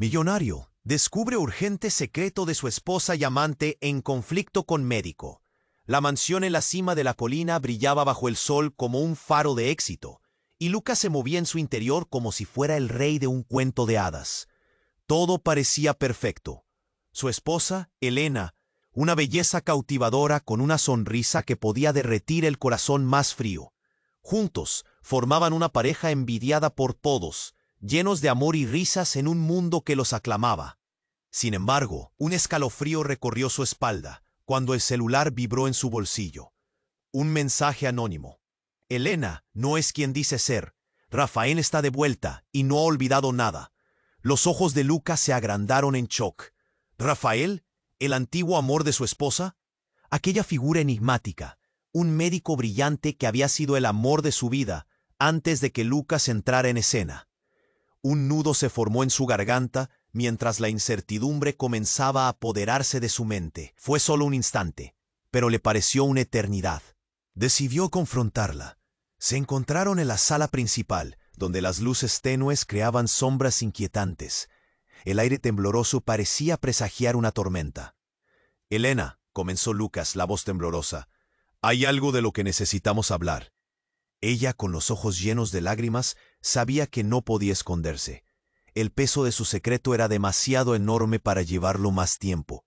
Millonario descubre urgente secreto de su esposa y amante en conflicto con médico. La mansión en la cima de la colina brillaba bajo el sol como un faro de éxito, y Lucas se movía en su interior como si fuera el rey de un cuento de hadas. Todo parecía perfecto. Su esposa, Elena, una belleza cautivadora con una sonrisa que podía derretir el corazón más frío. Juntos formaban una pareja envidiada por todos, llenos de amor y risas en un mundo que los aclamaba. Sin embargo, un escalofrío recorrió su espalda cuando el celular vibró en su bolsillo. Un mensaje anónimo. Elena no es quien dice ser. Rafael está de vuelta y no ha olvidado nada. Los ojos de Lucas se agrandaron en shock. ¿Rafael? ¿El antiguo amor de su esposa? Aquella figura enigmática, un médico brillante que había sido el amor de su vida antes de que Lucas entrara en escena. Un nudo se formó en su garganta mientras la incertidumbre comenzaba a apoderarse de su mente. Fue solo un instante, pero le pareció una eternidad. Decidió confrontarla. Se encontraron en la sala principal, donde las luces tenues creaban sombras inquietantes. El aire tembloroso parecía presagiar una tormenta. «Elena», comenzó Lucas, la voz temblorosa, «hay algo de lo que necesitamos hablar». Ella, con los ojos llenos de lágrimas, sabía que no podía esconderse. El peso de su secreto era demasiado enorme para llevarlo más tiempo.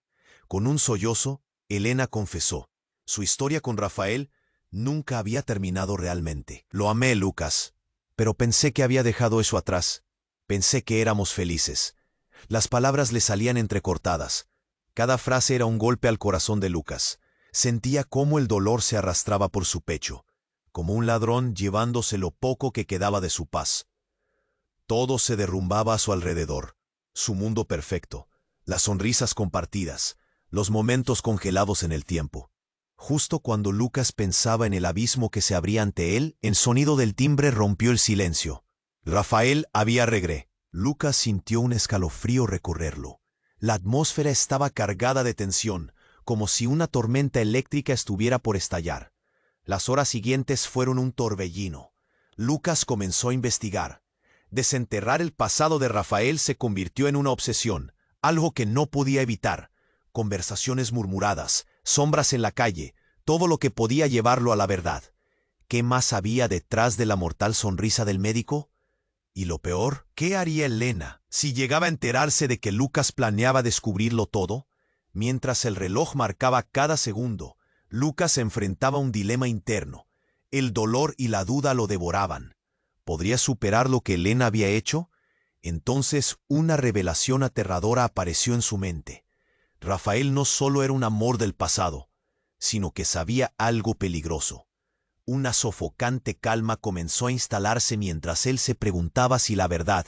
Con un sollozo, Elena confesó. Su historia con Rafael nunca había terminado realmente. «Lo amé, Lucas, pero pensé que había dejado eso atrás. Pensé que éramos felices». Las palabras le salían entrecortadas. Cada frase era un golpe al corazón de Lucas. Sentía cómo el dolor se arrastraba por su pecho, como un ladrón llevándose lo poco que quedaba de su paz. Todo se derrumbaba a su alrededor. Su mundo perfecto, las sonrisas compartidas, los momentos congelados en el tiempo. Justo cuando Lucas pensaba en el abismo que se abría ante él, el sonido del timbre rompió el silencio. Rafael había regresado. Lucas sintió un escalofrío recorrerlo. La atmósfera estaba cargada de tensión, como si una tormenta eléctrica estuviera por estallar. Las horas siguientes fueron un torbellino. Lucas comenzó a investigar. Desenterrar el pasado de Rafael se convirtió en una obsesión, algo que no podía evitar. Conversaciones murmuradas, sombras en la calle, todo lo que podía llevarlo a la verdad. ¿Qué más había detrás de la mortal sonrisa del médico? Y lo peor, ¿qué haría Elena si llegaba a enterarse de que Lucas planeaba descubrirlo todo? Mientras el reloj marcaba cada segundo, Lucas enfrentaba un dilema interno. El dolor y la duda lo devoraban. ¿Podría superar lo que Elena había hecho? Entonces una revelación aterradora apareció en su mente. Rafael no solo era un amor del pasado, sino que sabía algo peligroso. Una sofocante calma comenzó a instalarse mientras él se preguntaba si la verdad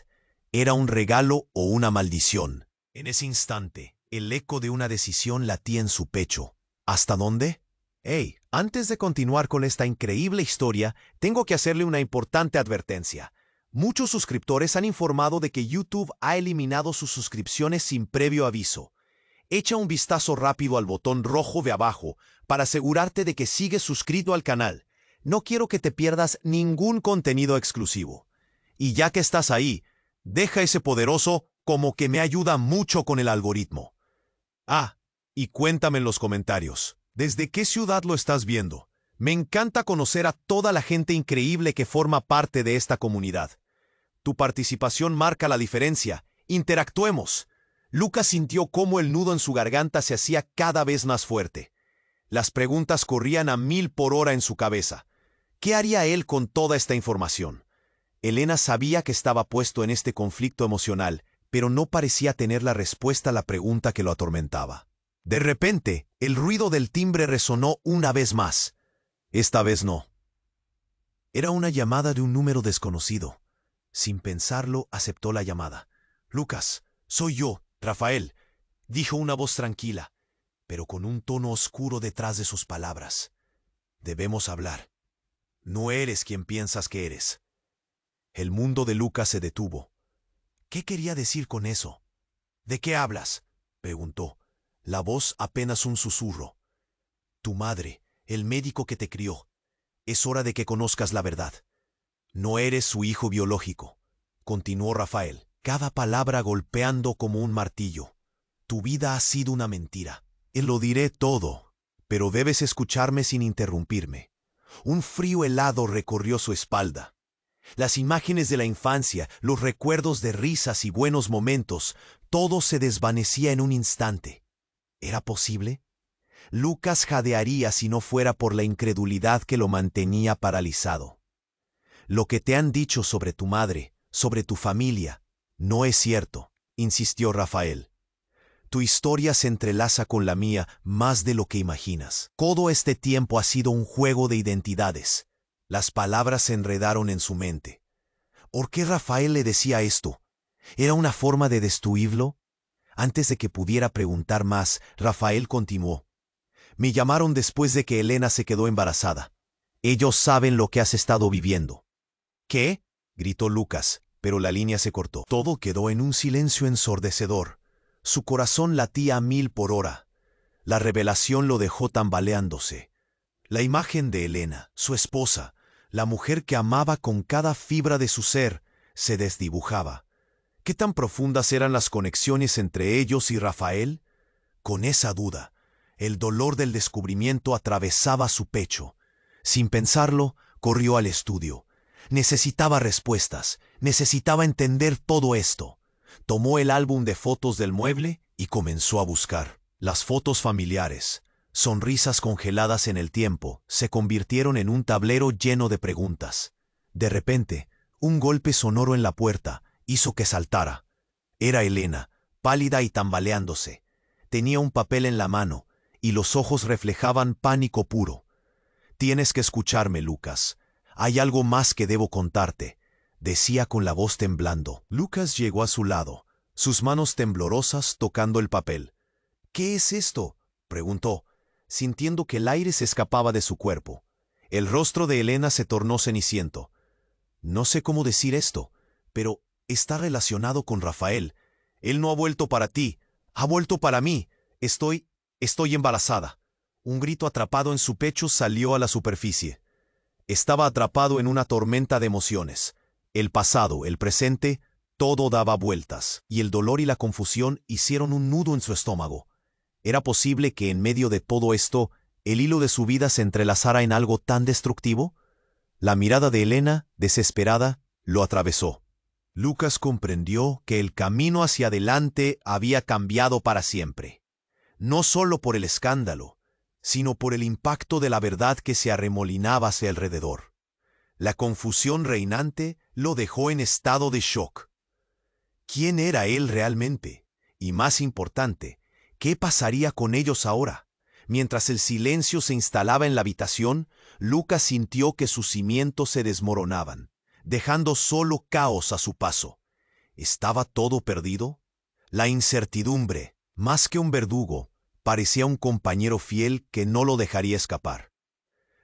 era un regalo o una maldición. En ese instante, el eco de una decisión latía en su pecho. ¿Hasta dónde? Hey, antes de continuar con esta increíble historia, tengo que hacerle una importante advertencia. Muchos suscriptores han informado de que YouTube ha eliminado sus suscripciones sin previo aviso. Echa un vistazo rápido al botón rojo de abajo para asegurarte de que sigues suscrito al canal. No quiero que te pierdas ningún contenido exclusivo. Y ya que estás ahí, deja ese poderoso como que me ayuda mucho con el algoritmo. Ah, y cuéntame en los comentarios, ¿desde qué ciudad lo estás viendo? Me encanta conocer a toda la gente increíble que forma parte de esta comunidad. Tu participación marca la diferencia. Interactuemos. Lucas sintió cómo el nudo en su garganta se hacía cada vez más fuerte. Las preguntas corrían a 1000 por hora en su cabeza. ¿Qué haría él con toda esta información? Elena sabía que estaba puesto en este conflicto emocional, pero no parecía tener la respuesta a la pregunta que lo atormentaba. De repente, el ruido del timbre resonó una vez más. Esta vez no. Era una llamada de un número desconocido. Sin pensarlo, aceptó la llamada. «Lucas, soy yo, Rafael», dijo una voz tranquila, pero con un tono oscuro detrás de sus palabras. «Debemos hablar. No eres quien piensas que eres». El mundo de Lucas se detuvo. ¿Qué quería decir con eso? «¿De qué hablas?», preguntó, la voz apenas un susurro. «Tu madre, el médico que te crió. Es hora de que conozcas la verdad. No eres su hijo biológico», continuó Rafael. cada palabra golpeando como un martillo. Tu vida ha sido una mentira. Lo diré todo, pero debes escucharme sin interrumpirme. Un frío helado recorrió su espalda. Las imágenes de la infancia, los recuerdos de risas y buenos momentos, todo se desvanecía en un instante. ¿Era posible? Lucas jadearía si no fuera por la incredulidad que lo mantenía paralizado. Lo que te han dicho sobre tu madre, sobre tu familia, no es cierto, insistió Rafael. Tu historia se entrelaza con la mía más de lo que imaginas. Todo este tiempo ha sido un juego de identidades. Las palabras se enredaron en su mente. ¿Por qué Rafael le decía esto? ¿Era una forma de destruirlo? Antes de que pudiera preguntar más, Rafael continuó. Me llamaron después de que Elena se quedó embarazada. Ellos saben lo que has estado viviendo. ¿Qué? Gritó Lucas, pero la línea se cortó. Todo quedó en un silencio ensordecedor. Su corazón latía a 1000 por hora. La revelación lo dejó tambaleándose. La imagen de Elena, su esposa, la mujer que amaba con cada fibra de su ser, se desdibujaba. ¿Qué tan profundas eran las conexiones entre ellos y Rafael? Con esa duda, el dolor del descubrimiento atravesaba su pecho. Sin pensarlo, corrió al estudio. Necesitaba respuestas, necesitaba entender todo esto. Tomó el álbum de fotos del mueble y comenzó a buscar. Las fotos familiares, sonrisas congeladas en el tiempo, se convirtieron en un tablero lleno de preguntas. De repente, un golpe sonoro en la puerta hizo que saltara. Era Elena, pálida y tambaleándose. Tenía un papel en la mano, y los ojos reflejaban pánico puro. Tienes que escucharme, Lucas. Hay algo más que debo contarte, decía con la voz temblando. Lucas llegó a su lado, sus manos temblorosas tocando el papel. ¿Qué es esto?, preguntó, sintiendo que el aire se escapaba de su cuerpo. El rostro de Elena se tornó ceniciento. No sé cómo decir esto, pero está relacionado con Rafael. Él no ha vuelto para ti, ha vuelto para mí. Estoy embarazada. Un grito atrapado en su pecho salió a la superficie. Estaba atrapado en una tormenta de emociones. El pasado, el presente, todo daba vueltas, y el dolor y la confusión hicieron un nudo en su estómago. ¿Era posible que en medio de todo esto, el hilo de su vida se entrelazara en algo tan destructivo? La mirada de Elena, desesperada, lo atravesó. Lucas comprendió que el camino hacia adelante había cambiado para siempre. No solo por el escándalo, sino por el impacto de la verdad que se arremolinaba hacia alrededor. La confusión reinante lo dejó en estado de shock. ¿Quién era él realmente? Y más importante, ¿qué pasaría con ellos ahora? Mientras el silencio se instalaba en la habitación, Lucas sintió que sus cimientos se desmoronaban, dejando solo caos a su paso. ¿Estaba todo perdido? La incertidumbre, más que un verdugo, parecía un compañero fiel que no lo dejaría escapar.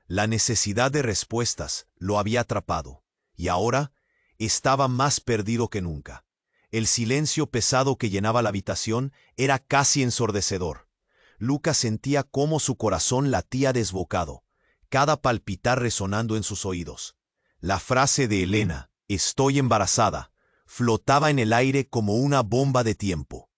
La necesidad de respuestas lo había atrapado, y ahora estaba más perdido que nunca. El silencio pesado que llenaba la habitación era casi ensordecedor. Lucas sentía cómo su corazón latía desbocado, cada palpitar resonando en sus oídos. La frase de Elena, «Estoy embarazada», flotaba en el aire como una bomba de tiempo.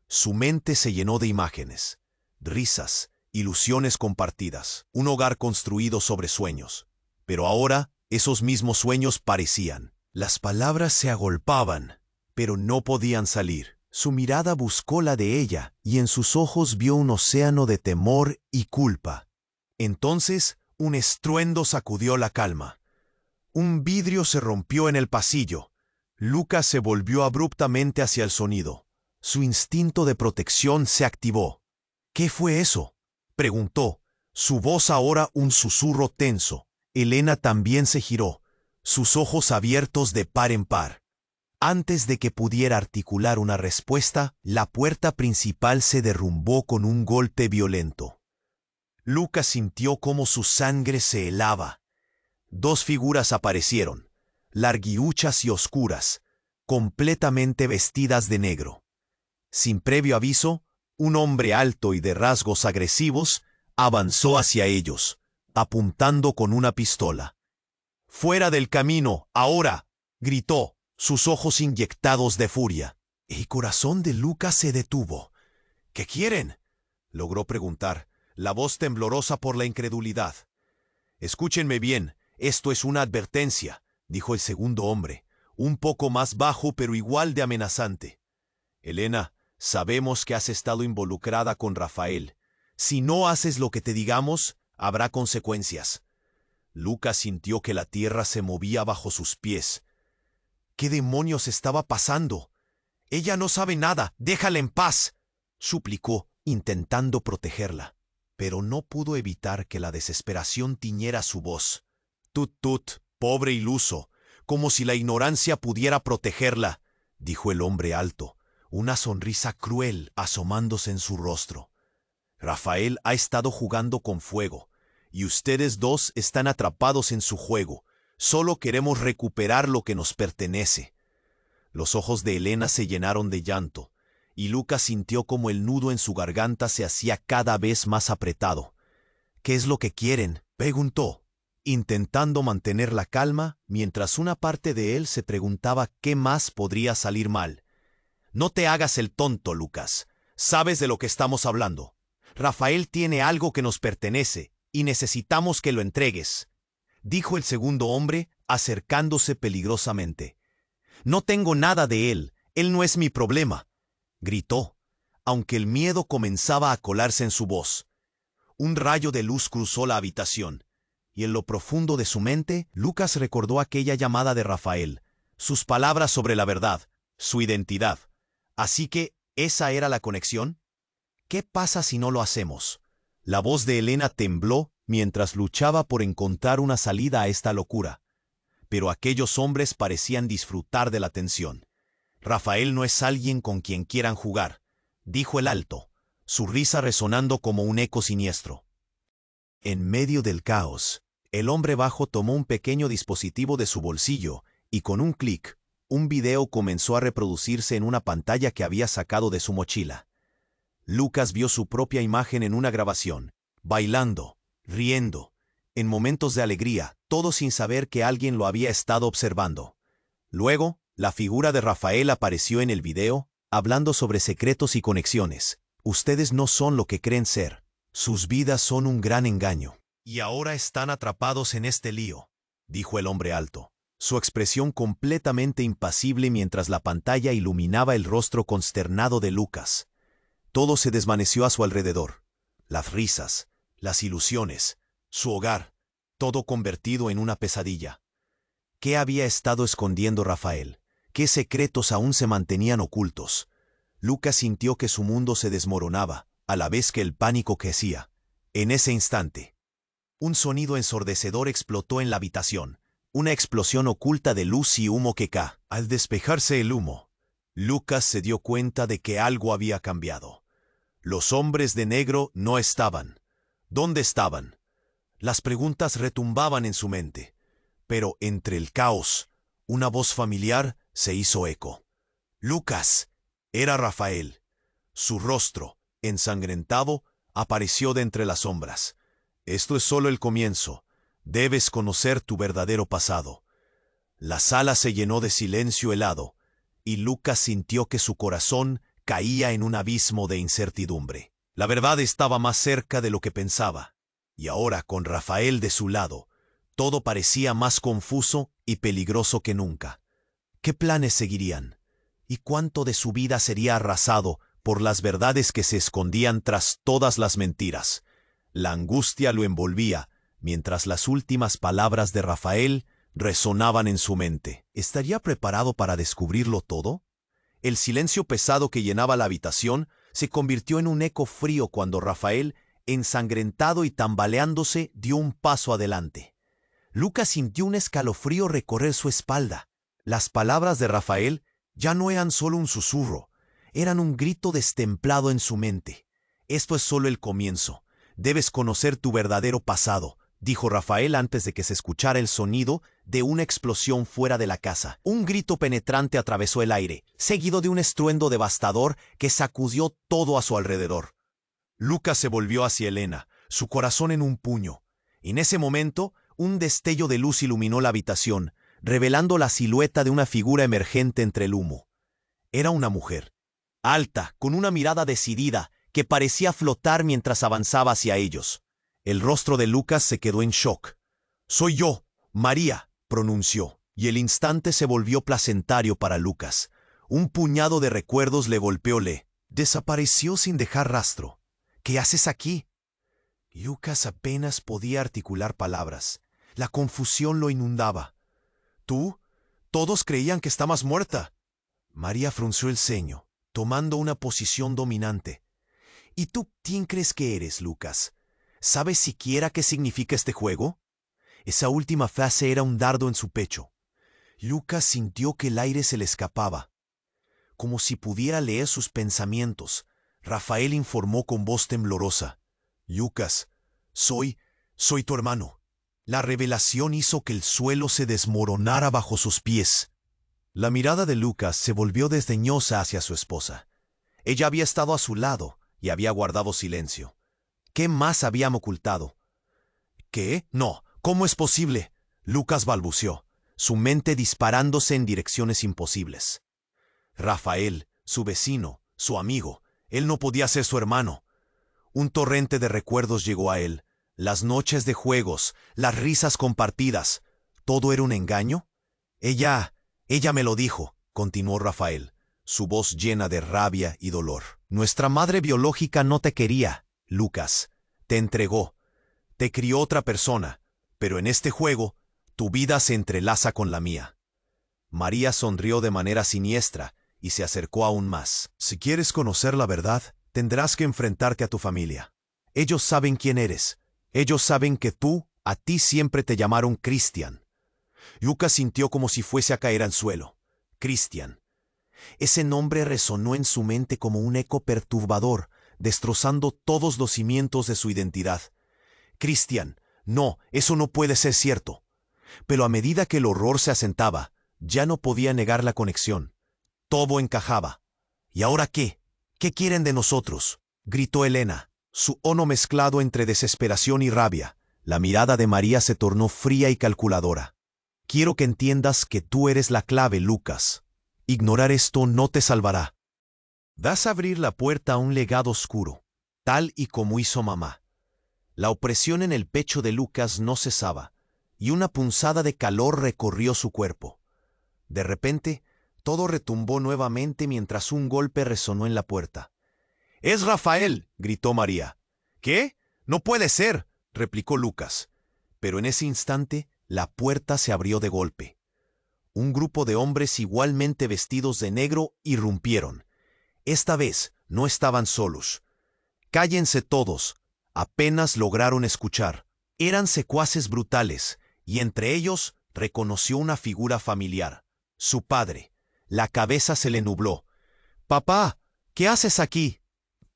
Su mente se llenó de imágenes, risas, ilusiones compartidas, un hogar construido sobre sueños. Pero ahora, esos mismos sueños parecían. Las palabras se agolpaban, pero no podían salir. Su mirada buscó la de ella, y en sus ojos vio un océano de temor y culpa. Entonces, un estruendo sacudió la calma. Un vidrio se rompió en el pasillo. Lucas se volvió abruptamente hacia el sonido. Su instinto de protección se activó. ¿Qué fue eso?, preguntó, su voz ahora un susurro tenso. Elena también se giró, sus ojos abiertos de par en par. Antes de que pudiera articular una respuesta, la puerta principal se derrumbó con un golpe violento. Lucas sintió cómo su sangre se helaba. Dos figuras aparecieron, larguiuchas y oscuras, completamente vestidas de negro. Sin previo aviso, un hombre alto y de rasgos agresivos avanzó hacia ellos, apuntando con una pistola. «¡Fuera del camino, ahora!», gritó, sus ojos inyectados de furia. El corazón de Lucas se detuvo. ¿Qué quieren?, logró preguntar, la voz temblorosa por la incredulidad. Escúchenme bien, esto es una advertencia, dijo el segundo hombre, un poco más bajo pero igual de amenazante. Elena, sabemos que has estado involucrada con Rafael. Si no haces lo que te digamos, habrá consecuencias. Lucas sintió que la tierra se movía bajo sus pies. ¿Qué demonios estaba pasando? Ella no sabe nada, déjala en paz, suplicó, intentando protegerla. Pero no pudo evitar que la desesperación tiñera su voz. Tut, tut, pobre iluso, como si la ignorancia pudiera protegerla, dijo el hombre alto, una sonrisa cruel asomándose en su rostro. Rafael ha estado jugando con fuego, y ustedes dos están atrapados en su juego. Solo queremos recuperar lo que nos pertenece. Los ojos de Elena se llenaron de llanto, y Lucas sintió como el nudo en su garganta se hacía cada vez más apretado. ¿Qué es lo que quieren?, preguntó, intentando mantener la calma mientras una parte de él se preguntaba qué más podría salir mal. No te hagas el tonto, Lucas. Sabes de lo que estamos hablando. Rafael tiene algo que nos pertenece y necesitamos que lo entregues, dijo el segundo hombre, acercándose peligrosamente. No tengo nada de él no es mi problema, gritó, aunque el miedo comenzaba a colarse en su voz. Un rayo de luz cruzó la habitación, y en lo profundo de su mente, Lucas recordó aquella llamada de Rafael, sus palabras sobre la verdad, su identidad. Así que, ¿esa era la conexión? ¿Qué pasa si no lo hacemos? La voz de Elena tembló mientras luchaba por encontrar una salida a esta locura. Pero aquellos hombres parecían disfrutar de la tensión. Rafael no es alguien con quien quieran jugar, dijo el alto, su risa resonando como un eco siniestro. En medio del caos, el hombre bajo tomó un pequeño dispositivo de su bolsillo y con un clic, un video comenzó a reproducirse en una pantalla que había sacado de su mochila. Lucas vio su propia imagen en una grabación, bailando, riendo, en momentos de alegría, todo sin saber que alguien lo había estado observando. Luego, la figura de Rafael apareció en el video, hablando sobre secretos y conexiones. Ustedes no son lo que creen ser. Sus vidas son un gran engaño. Y ahora están atrapados en este lío, dijo el hombre alto, su expresión completamente impasible mientras la pantalla iluminaba el rostro consternado de Lucas. Todo se desvaneció a su alrededor. Las risas, las ilusiones, su hogar, todo convertido en una pesadilla. ¿Qué había estado escondiendo Rafael? ¿Qué secretos aún se mantenían ocultos? Lucas sintió que su mundo se desmoronaba, a la vez que el pánico crecía. En ese instante, un sonido ensordecedor explotó en la habitación, una explosión oculta de luz y humo que caía. Al despejarse el humo, Lucas se dio cuenta de que algo había cambiado. Los hombres de negro no estaban. ¿Dónde estaban? Las preguntas retumbaban en su mente, pero entre el caos, una voz familiar se hizo eco. ¡Lucas! Era Rafael. Su rostro, ensangrentado, apareció de entre las sombras. Esto es solo el comienzo. Debes conocer tu verdadero pasado. La sala se llenó de silencio helado, y Lucas sintió que su corazón caía en un abismo de incertidumbre. La verdad estaba más cerca de lo que pensaba, y ahora, con Rafael de su lado, todo parecía más confuso y peligroso que nunca. ¿Qué planes seguirían? ¿Y cuánto de su vida sería arrasado por las verdades que se escondían tras todas las mentiras? La angustia lo envolvía, mientras las últimas palabras de Rafael resonaban en su mente. ¿Estaría preparado para descubrirlo todo? El silencio pesado que llenaba la habitación se convirtió en un eco frío cuando Rafael, ensangrentado y tambaleándose, dio un paso adelante. Lucas sintió un escalofrío recorrer su espalda. Las palabras de Rafael ya no eran solo un susurro, eran un grito destemplado en su mente. Esto es solo el comienzo. Debes conocer tu verdadero pasado, dijo Rafael antes de que se escuchara el sonido de una explosión fuera de la casa. Un grito penetrante atravesó el aire, seguido de un estruendo devastador que sacudió todo a su alrededor. Lucas se volvió hacia Elena, su corazón en un puño. En ese momento, un destello de luz iluminó la habitación, revelando la silueta de una figura emergente entre el humo. Era una mujer, alta, con una mirada decidida, que parecía flotar mientras avanzaba hacia ellos. El rostro de Lucas se quedó en shock. «Soy yo, María», pronunció, y el instante se volvió placentario para Lucas. Un puñado de recuerdos le golpeó. Desapareció sin dejar rastro. «¿Qué haces aquí?» Lucas apenas podía articular palabras. La confusión lo inundaba. «¿Tú? Todos creían que estabas muerta». María frunció el ceño, tomando una posición dominante. «¿Y tú quién crees que eres, Lucas? ¿Sabes siquiera qué significa este juego?» Esa última frase era un dardo en su pecho. Lucas sintió que el aire se le escapaba. Como si pudiera leer sus pensamientos, Rafael informó con voz temblorosa. «Lucas, soy tu hermano». La revelación hizo que el suelo se desmoronara bajo sus pies. La mirada de Lucas se volvió desdeñosa hacia su esposa. Ella había estado a su lado y había guardado silencio. ¿Qué más habían ocultado? «¿Qué? No, ¿cómo es posible?», Lucas balbuceó, su mente disparándose en direcciones imposibles. Rafael, su vecino, su amigo, él no podía ser su hermano. Un torrente de recuerdos llegó a él. Las noches de juegos, las risas compartidas. ¿Todo era un engaño? Ella me lo dijo», continuó Rafael, su voz llena de rabia y dolor. «Nuestra madre biológica no te quería, Lucas. Te entregó. Te crió otra persona, pero en este juego, tu vida se entrelaza con la mía». María sonrió de manera siniestra y se acercó aún más. «Si quieres conocer la verdad, tendrás que enfrentarte a tu familia. Ellos saben quién eres. Ellos saben que a ti siempre te llamaron Cristian». Lucas sintió como si fuese a caer al suelo. Cristian. Ese nombre resonó en su mente como un eco perturbador, destrozando todos los cimientos de su identidad. Cristian, no, eso no puede ser cierto. Pero a medida que el horror se asentaba, ya no podía negar la conexión. Todo encajaba. ¿Y ahora qué? ¿Qué quieren de nosotros?, gritó Elena, su tono mezclado entre desesperación y rabia. La mirada de María se tornó fría y calculadora. «Quiero que entiendas que tú eres la clave, Lucas. Ignorar esto no te salvará. Vas a abrir la puerta a un legado oscuro, tal y como hizo mamá». La opresión en el pecho de Lucas no cesaba, y una punzada de calor recorrió su cuerpo. De repente, todo retumbó nuevamente mientras un golpe resonó en la puerta. «¡Es Rafael!», gritó María. «¿Qué? No puede ser», replicó Lucas. Pero en ese instante, la puerta se abrió de golpe. Un grupo de hombres igualmente vestidos de negro irrumpieron. Esta vez no estaban solos. «Cállense todos», apenas lograron escuchar. Eran secuaces brutales, y entre ellos reconoció una figura familiar. Su padre. La cabeza se le nubló. «Papá, ¿qué haces aquí?».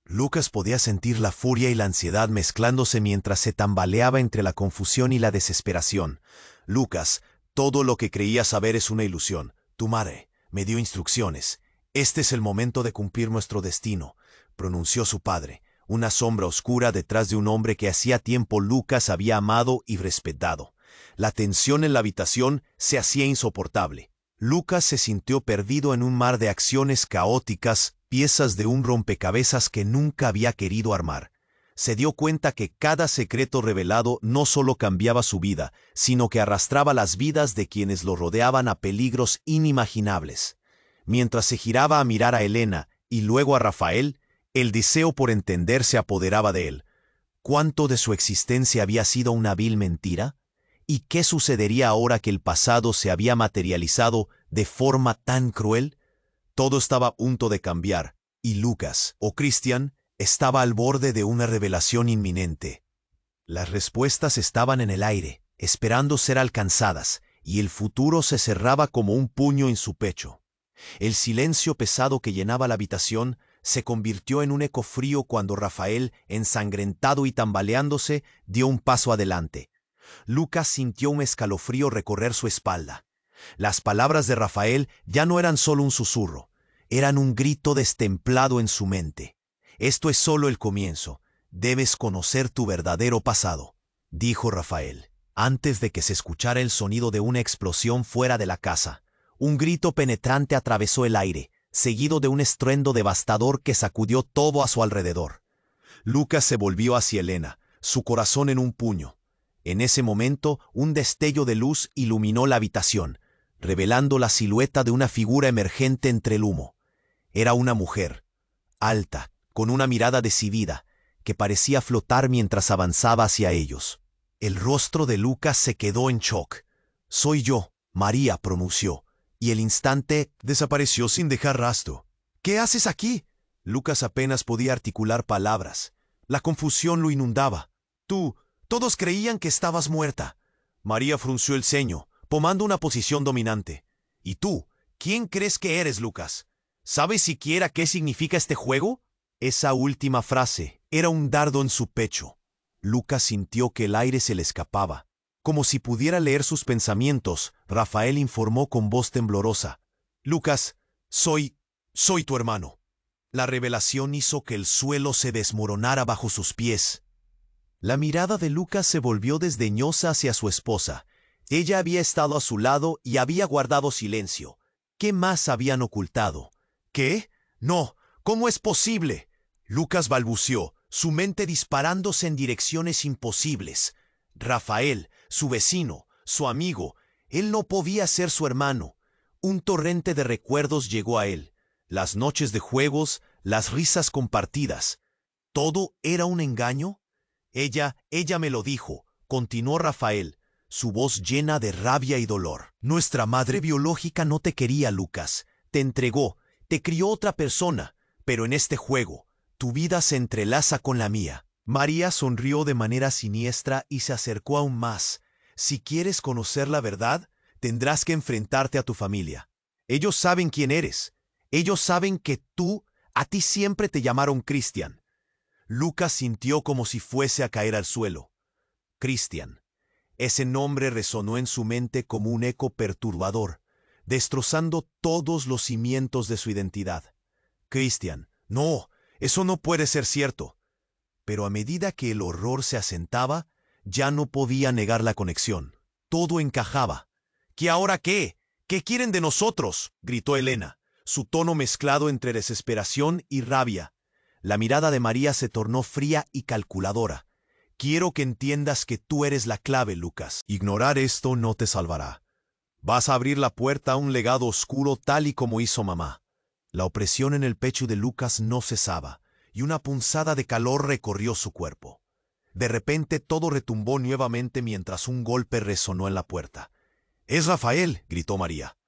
Lucas podía sentir la furia y la ansiedad mezclándose mientras se tambaleaba entre la confusión y la desesperación. «Lucas, todo lo que creía saber es una ilusión. Tu madre me dio instrucciones. Este es el momento de cumplir nuestro destino», pronunció su padre, una sombra oscura detrás de un hombre que hacía tiempo Lucas había amado y respetado. La tensión en la habitación se hacía insoportable. Lucas se sintió perdido en un mar de acciones caóticas, piezas de un rompecabezas que nunca había querido armar. Se dio cuenta que cada secreto revelado no solo cambiaba su vida, sino que arrastraba las vidas de quienes lo rodeaban a peligros inimaginables. Mientras se giraba a mirar a Elena y luego a Rafael, el deseo por entender se apoderaba de él. ¿Cuánto de su existencia había sido una vil mentira? ¿Y qué sucedería ahora que el pasado se había materializado de forma tan cruel? Todo estaba a punto de cambiar, y Lucas, o Cristian, estaba al borde de una revelación inminente. Las respuestas estaban en el aire, esperando ser alcanzadas, y el futuro se cerraba como un puño en su pecho. El silencio pesado que llenaba la habitación se convirtió en un eco frío cuando Rafael, ensangrentado y tambaleándose, dio un paso adelante. Lucas sintió un escalofrío recorrer su espalda. Las palabras de Rafael ya no eran solo un susurro, eran un grito destemplado en su mente. «Esto es solo el comienzo. Debes conocer tu verdadero pasado», dijo Rafael. Antes de que se escuchara el sonido de una explosión fuera de la casa, un grito penetrante atravesó el aire, seguido de un estruendo devastador que sacudió todo a su alrededor. Lucas se volvió hacia Elena, su corazón en un puño. En ese momento, un destello de luz iluminó la habitación, revelando la silueta de una figura emergente entre el humo. Era una mujer, alta, con una mirada decidida, que parecía flotar mientras avanzaba hacia ellos. El rostro de Lucas se quedó en shock. «Soy yo», María pronunció, y el instante desapareció sin dejar rastro. «¿Qué haces aquí?» Lucas apenas podía articular palabras. La confusión lo inundaba. Todos creían que estabas muerta». María frunció el ceño, tomando una posición dominante. «¿Y tú? ¿Quién crees que eres, Lucas? ¿Sabes siquiera qué significa este juego?» Esa última frase era un dardo en su pecho. Lucas sintió que el aire se le escapaba. Como si pudiera leer sus pensamientos, Rafael informó con voz temblorosa. «Lucas, soy tu hermano». La revelación hizo que el suelo se desmoronara bajo sus pies. La mirada de Lucas se volvió desdeñosa hacia su esposa. Ella había estado a su lado y había guardado silencio. ¿Qué más habían ocultado? «¿Qué? No, ¿cómo es posible?». Lucas balbuceó, su mente disparándose en direcciones imposibles. Rafael, su vecino, su amigo, él no podía ser su hermano. Un torrente de recuerdos llegó a él. Las noches de juegos, las risas compartidas. ¿Todo era un engaño? Ella me lo dijo, continuó Rafael, su voz llena de rabia y dolor. «Nuestra madre biológica no te quería, Lucas. Te entregó, te crió otra persona, pero en este juego, tu vida se entrelaza con la mía». María sonrió de manera siniestra y se acercó aún más. «Si quieres conocer la verdad, tendrás que enfrentarte a tu familia. Ellos saben quién eres. Ellos saben que a ti siempre te llamaron Cristian». Lucas sintió como si fuese a caer al suelo. Cristian. Ese nombre resonó en su mente como un eco perturbador, destrozando todos los cimientos de su identidad. Cristian. No, eso no puede ser cierto. Pero a medida que el horror se asentaba, ya no podía negar la conexión. Todo encajaba. «¿Qué ahora qué? ¿Qué quieren de nosotros?», gritó Elena, su tono mezclado entre desesperación y rabia. La mirada de María se tornó fría y calculadora. «Quiero que entiendas que tú eres la clave, Lucas. Ignorar esto no te salvará. Vas a abrir la puerta a un legado oscuro tal y como hizo mamá». La opresión en el pecho de Lucas no cesaba, y una punzada de calor recorrió su cuerpo. De repente todo retumbó nuevamente mientras un golpe resonó en la puerta. «¡Es Rafael!», gritó María.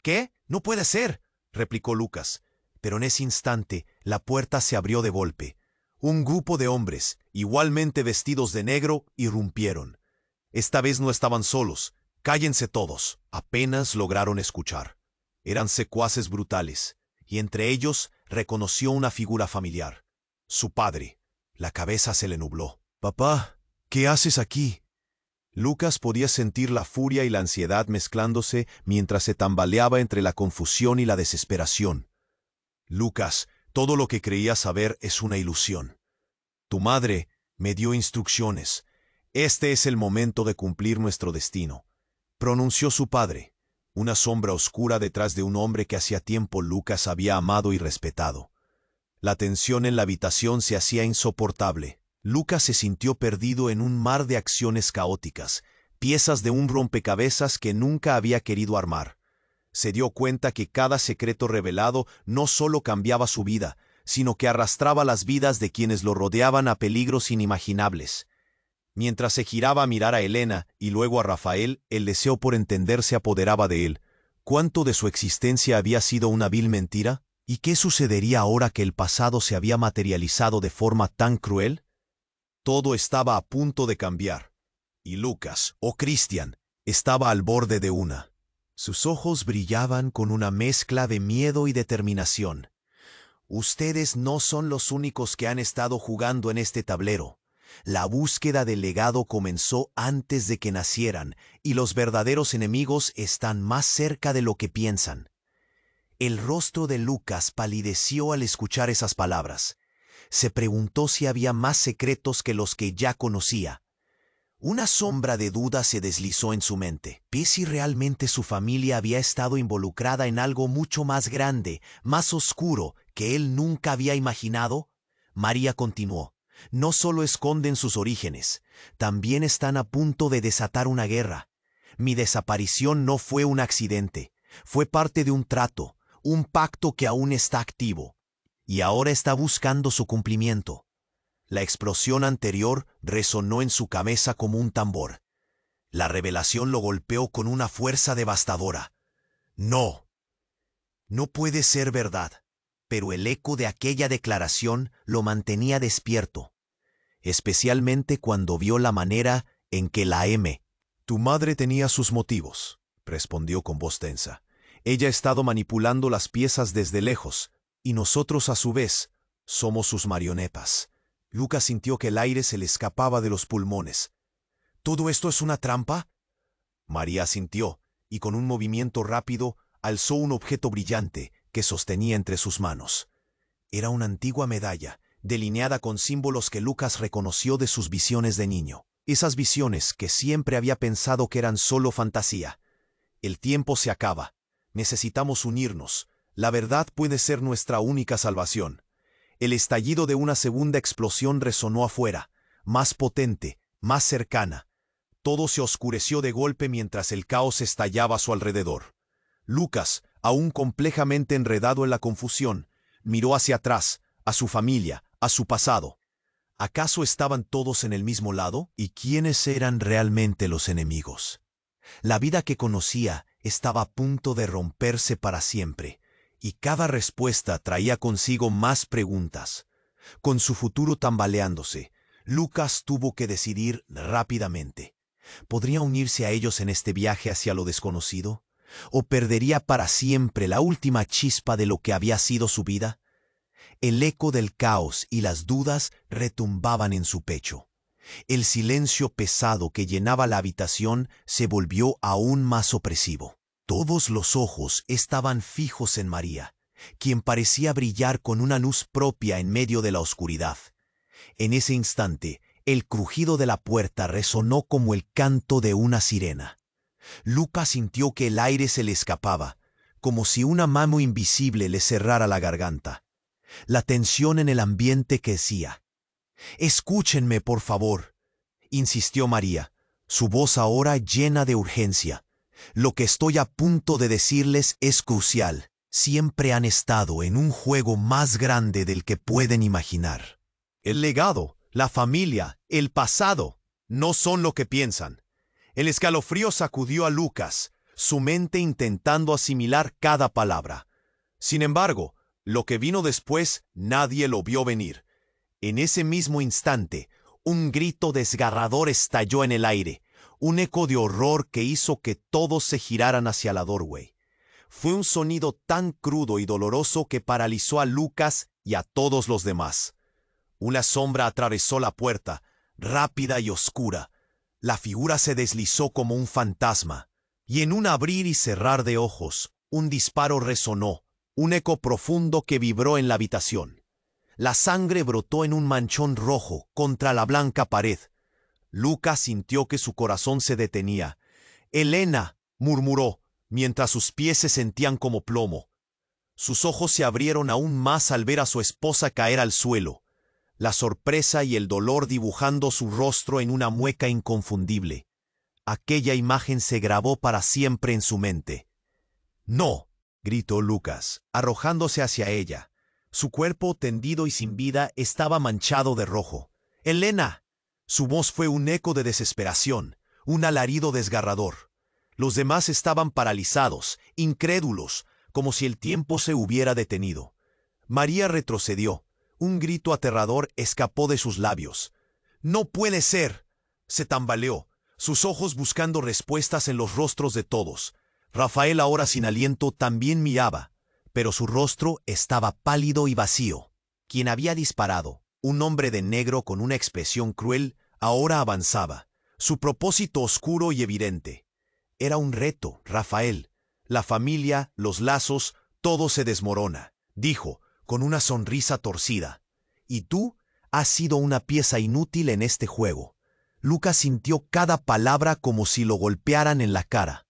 «¿Qué? No puede ser», replicó Lucas. Pero en ese instante la puerta se abrió de golpe. Un grupo de hombres, igualmente vestidos de negro, irrumpieron. Esta vez no estaban solos. «Cállense todos», apenas lograron escuchar. Eran secuaces brutales, y entre ellos reconoció una figura familiar. Su padre. La cabeza se le nubló. «Papá, ¿qué haces aquí?». Lucas podía sentir la furia y la ansiedad mezclándose mientras se tambaleaba entre la confusión y la desesperación. «Lucas, todo lo que creías saber es una ilusión. Tu madre me dio instrucciones. Este es el momento de cumplir nuestro destino», pronunció su padre, una sombra oscura detrás de un hombre que hacía tiempo Lucas había amado y respetado. La tensión en la habitación se hacía insoportable. Lucas se sintió perdido en un mar de acciones caóticas, piezas de un rompecabezas que nunca había querido armar. Se dio cuenta que cada secreto revelado no solo cambiaba su vida, sino que arrastraba las vidas de quienes lo rodeaban a peligros inimaginables. Mientras se giraba a mirar a Elena y luego a Rafael, el deseo por entender se apoderaba de él. ¿Cuánto de su existencia había sido una vil mentira? ¿Y qué sucedería ahora que el pasado se había materializado de forma tan cruel? Todo estaba a punto de cambiar. Y Lucas, o Cristian, estaba al borde de una. Sus ojos brillaban con una mezcla de miedo y determinación. «Ustedes no son los únicos que han estado jugando en este tablero. La búsqueda del legado comenzó antes de que nacieran, y los verdaderos enemigos están más cerca de lo que piensan». El rostro de Lucas palideció al escuchar esas palabras. Se preguntó si había más secretos que los que ya conocía. Una sombra de duda se deslizó en su mente. ¿Ve si realmente su familia había estado involucrada en algo mucho más grande, más oscuro, que él nunca había imaginado? María continuó. No solo esconden sus orígenes, también están a punto de desatar una guerra. Mi desaparición no fue un accidente, fue parte de un trato, un pacto que aún está activo, y ahora está buscando su cumplimiento. La explosión anterior resonó en su cabeza como un tambor. La revelación lo golpeó con una fuerza devastadora. No, no puede ser verdad, pero el eco de aquella declaración lo mantenía despierto, especialmente cuando vio la manera en que la M. Tu madre tenía sus motivos, respondió con voz tensa. Ella ha estado manipulando las piezas desde lejos, y nosotros a su vez somos sus marionetas. Lucas sintió que el aire se le escapaba de los pulmones. ¿Todo esto es una trampa? María asintió, y con un movimiento rápido alzó un objeto brillante que sostenía entre sus manos. Era una antigua medalla, delineada con símbolos que Lucas reconoció de sus visiones de niño. Esas visiones que siempre había pensado que eran solo fantasía. El tiempo se acaba. Necesitamos unirnos. La verdad puede ser nuestra única salvación. El estallido de una segunda explosión resonó afuera, más potente, más cercana. Todo se oscureció de golpe mientras el caos estallaba a su alrededor. Lucas, aún complejamente enredado en la confusión, miró hacia atrás, a su familia, a su pasado. ¿Acaso estaban todos en el mismo lado? ¿Y quiénes eran realmente los enemigos? La vida que conocía estaba a punto de romperse para siempre, y cada respuesta traía consigo más preguntas. Con su futuro tambaleándose, Lucas tuvo que decidir rápidamente. ¿Podría unirse a ellos en este viaje hacia lo desconocido? ¿O perdería para siempre la última chispa de lo que había sido su vida? El eco del caos y las dudas retumbaban en su pecho. El silencio pesado que llenaba la habitación se volvió aún más opresivo. Todos los ojos estaban fijos en María, quien parecía brillar con una luz propia en medio de la oscuridad. En ese instante, el crujido de la puerta resonó como el canto de una sirena. Lucas sintió que el aire se le escapaba, como si una mano invisible le cerrara la garganta. La tensión en el ambiente crecía. «Escúchenme, por favor», insistió María, su voz ahora llena de urgencia. «Lo que estoy a punto de decirles es crucial. Siempre han estado en un juego más grande del que pueden imaginar. El legado, la familia, el pasado, no son lo que piensan». El escalofrío sacudió a Lucas, su mente intentando asimilar cada palabra. Sin embargo, lo que vino después nadie lo vio venir. En ese mismo instante, un grito desgarrador estalló en el aire, un eco de horror que hizo que todos se giraran hacia la doorway. Fue un sonido tan crudo y doloroso que paralizó a Lucas y a todos los demás. Una sombra atravesó la puerta, rápida y oscura. La figura se deslizó como un fantasma, y en un abrir y cerrar de ojos, un disparo resonó, un eco profundo que vibró en la habitación. La sangre brotó en un manchón rojo contra la blanca pared. Lucas sintió que su corazón se detenía. «Elena», murmuró, mientras sus pies se sentían como plomo. Sus ojos se abrieron aún más al ver a su esposa caer al suelo, la sorpresa y el dolor dibujando su rostro en una mueca inconfundible. Aquella imagen se grabó para siempre en su mente. «No», gritó Lucas, arrojándose hacia ella. Su cuerpo, tendido y sin vida, estaba manchado de rojo. «¡Elena!». Su voz fue un eco de desesperación, un alarido desgarrador. Los demás estaban paralizados, incrédulos, como si el tiempo se hubiera detenido. María retrocedió. Un grito aterrador escapó de sus labios. «¡No puede ser!». Se tambaleó, sus ojos buscando respuestas en los rostros de todos. Rafael, ahora sin aliento, también miraba, pero su rostro estaba pálido y vacío. Quien había disparado, un hombre de negro con una expresión cruel, ahora avanzaba, su propósito oscuro y evidente. Era un reto, Rafael. La familia, los lazos, todo se desmorona, dijo, con una sonrisa torcida. «Y tú has sido una pieza inútil en este juego». Lucas sintió cada palabra como si lo golpearan en la cara.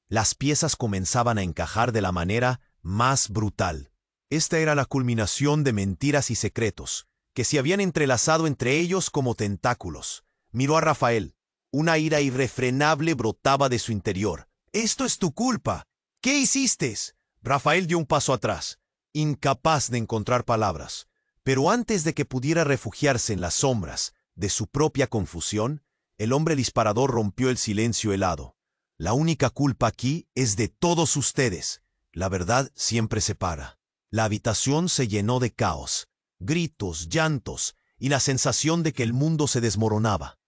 Las piezas comenzaban a encajar de la manera más brutal. Esta era la culminación de mentiras y secretos, que se habían entrelazado entre ellos como tentáculos. Miró a Rafael. Una ira irrefrenable brotaba de su interior. «¡Esto es tu culpa! ¿Qué hiciste?» Rafael dio un paso atrás, incapaz de encontrar palabras. Pero antes de que pudiera refugiarse en las sombras de su propia confusión, el hombre disparador rompió el silencio helado. «La única culpa aquí es de todos ustedes. La verdad siempre separa». La habitación se llenó de caos, gritos, llantos y la sensación de que el mundo se desmoronaba.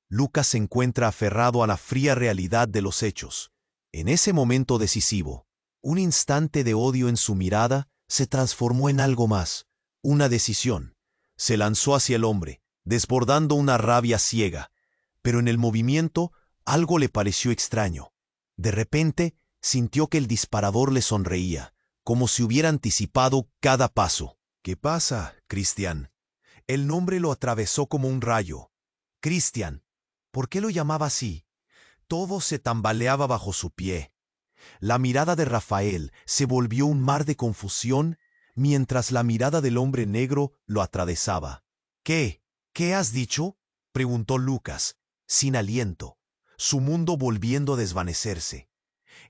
Lucas se encuentra aferrado a la fría realidad de los hechos. En ese momento decisivo, un instante de odio en su mirada se transformó en algo más, una decisión. Se lanzó hacia el hombre, desbordando una rabia ciega, pero en el movimiento algo le pareció extraño. De repente, sintió que el disparador le sonreía, como si hubiera anticipado cada paso. «¿Qué pasa, Cristian?» El nombre lo atravesó como un rayo. Cristian. ¿Por qué lo llamaba así? Todo se tambaleaba bajo su pie. La mirada de Rafael se volvió un mar de confusión, mientras la mirada del hombre negro lo atravesaba. «¿Qué? ¿Qué has dicho?», preguntó Lucas, sin aliento, su mundo volviendo a desvanecerse.